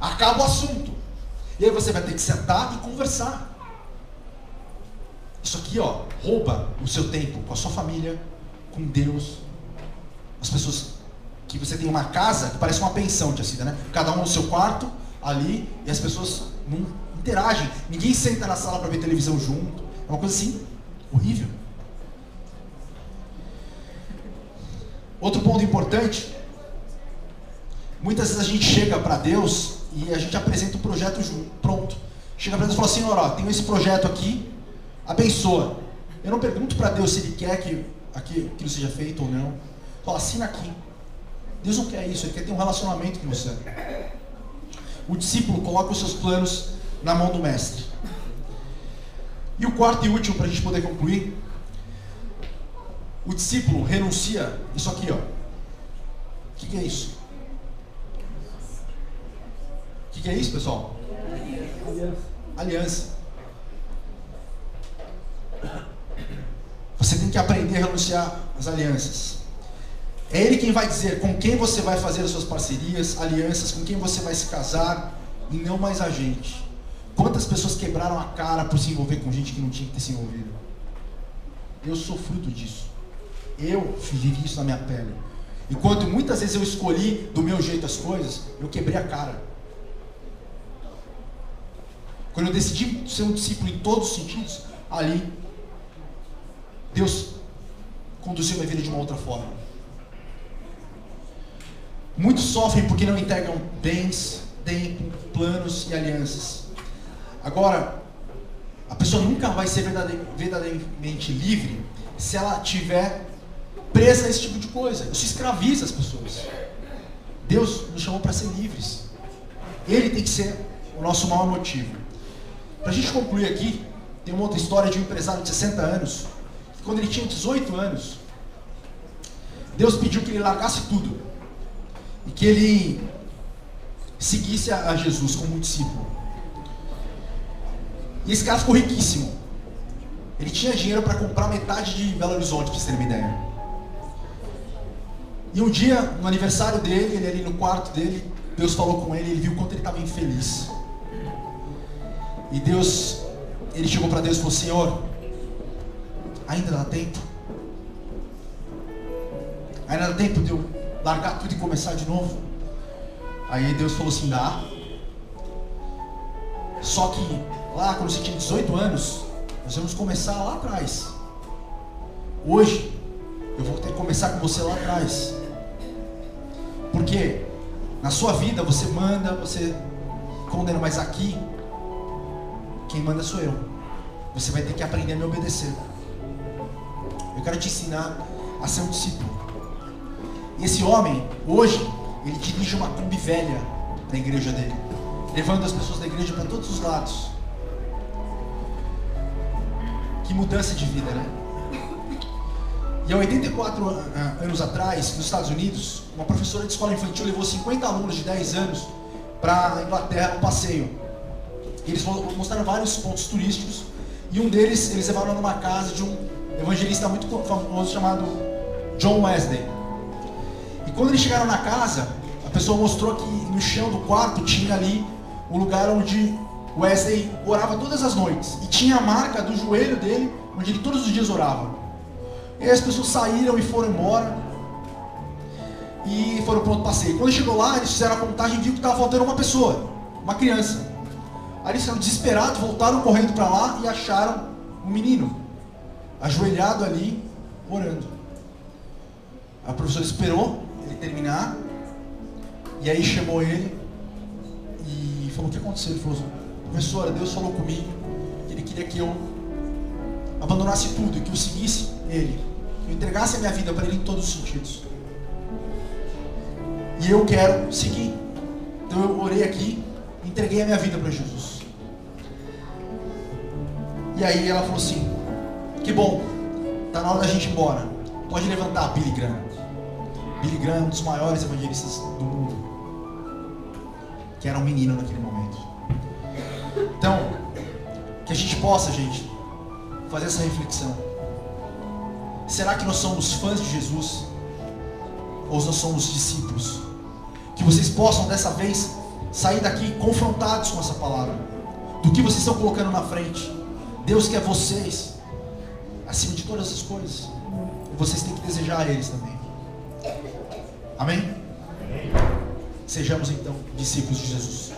Acaba o assunto. E aí você vai ter que sentar e conversar. Isso aqui, ó, rouba o seu tempo com a sua família, com Deus. As pessoas que você tem uma casa que parece uma pensão, tia Cida, né? Cada um no seu quarto, ali, e as pessoas não interagem. Ninguém senta na sala para ver televisão junto. É uma coisa assim, horrível. Outro ponto importante Muitas vezes a gente chega para Deus e a gente apresenta um projeto pronto. Chega para Deus e fala, Senhor, ó, tenho esse projeto aqui, abençoa. Eu não pergunto para Deus se Ele quer que aquilo seja feito ou não. Fala, assina aqui. Deus não quer isso, Ele quer ter um relacionamento com você. O discípulo coloca os seus planos na mão do mestre. E o quarto e último, para a gente poder concluir, o discípulo renuncia isso aqui, ó. O que é isso? O que é isso, pessoal? Aliança. Você tem que aprender a renunciar às alianças. É Ele quem vai dizer com quem você vai fazer as suas parcerias, alianças, com quem você vai se casar, e não mais a gente. Quantas pessoas quebraram a cara por se envolver com gente que não tinha que ter se envolvido? Eu sou fruto disso. Eu vivi isso na minha pele. Enquanto muitas vezes eu escolhi do meu jeito as coisas, eu quebrei a cara. Quando eu decidi ser um discípulo em todos os sentidos, ali Deus conduziu minha vida de uma outra forma. Muitos sofrem porque não entregam bens, tempo, planos e alianças. Agora, a pessoa nunca vai ser verdadeiramente livre se ela estiver presa a esse tipo de coisa. Isso escraviza as pessoas. Deus nos chamou para ser livres. Ele tem que ser o nosso maior motivo. Para a gente concluir aqui, tem uma outra história de um empresário de 60 anos, que quando ele tinha 18 anos, Deus pediu que ele largasse tudo e que ele seguisse a Jesus como um discípulo. E esse cara ficou riquíssimo. Ele tinha dinheiro para comprar metade de Belo Horizonte, para vocês terem uma ideia. E um dia, no aniversário dele, ele ali no quarto dele, Deus falou com ele, ele viu o quanto ele estava infeliz. E Deus, ele chegou para Deus e falou, Senhor, ainda dá tempo? Ainda dá tempo de eu largar tudo e começar de novo? Aí Deus falou assim, dá. Só que lá quando você tinha 18 anos, nós vamos começar lá atrás. Hoje, eu vou ter que começar com você lá atrás. Porque na sua vida você manda, você condena, mas aqui quem manda sou eu. Você vai ter que aprender a me obedecer. Eu quero te ensinar a ser um discípulo. E esse homem, hoje, ele dirige uma Kombi velha na igreja dele, levando as pessoas da igreja para todos os lados. Que mudança de vida, né? E há 84 anos atrás, nos Estados Unidos, uma professora de escola infantil levou 50 alunos de 10 anos para a Inglaterra no passeio. Eles mostraram vários pontos turísticos e um deles eles levaram numa casa de um evangelista muito famoso chamado John Wesley. E quando eles chegaram na casa, a pessoa mostrou que no chão do quarto tinha ali o lugar onde Wesley orava todas as noites. E tinha a marca do joelho dele, onde ele todos os dias orava. E aí as pessoas saíram e foram embora. E foram para outro passeio. Quando chegou lá, eles fizeram a contagem e viram que estava faltando uma pessoa, uma criança. Aí eles ficaram desesperados, voltaram correndo para lá e acharam um menino, ajoelhado ali, orando. A professora esperou ele terminar, e aí chamou ele e falou, o que aconteceu? Ele falou, professora, Deus falou comigo, que Ele queria que eu abandonasse tudo, que eu seguisse Ele, que eu entregasse a minha vida para Ele em todos os sentidos. E eu quero seguir. Então eu orei aqui, entreguei a minha vida para Jesus. E aí ela falou assim, que bom, tá na hora da gente ir embora. Pode levantar, Billy Graham. Billy Graham é um dos maiores evangelistas do mundo, que era um menino naquele momento. Então, que a gente possa, gente, fazer essa reflexão. Será que nós somos fãs de Jesus? Ou nós somos discípulos? Que vocês possam dessa vez sair daqui confrontados com essa palavra, do que vocês estão colocando na frente. Deus quer vocês acima de todas as coisas, e vocês têm que desejar a eles também. Amém? Sejamos então discípulos de Jesus.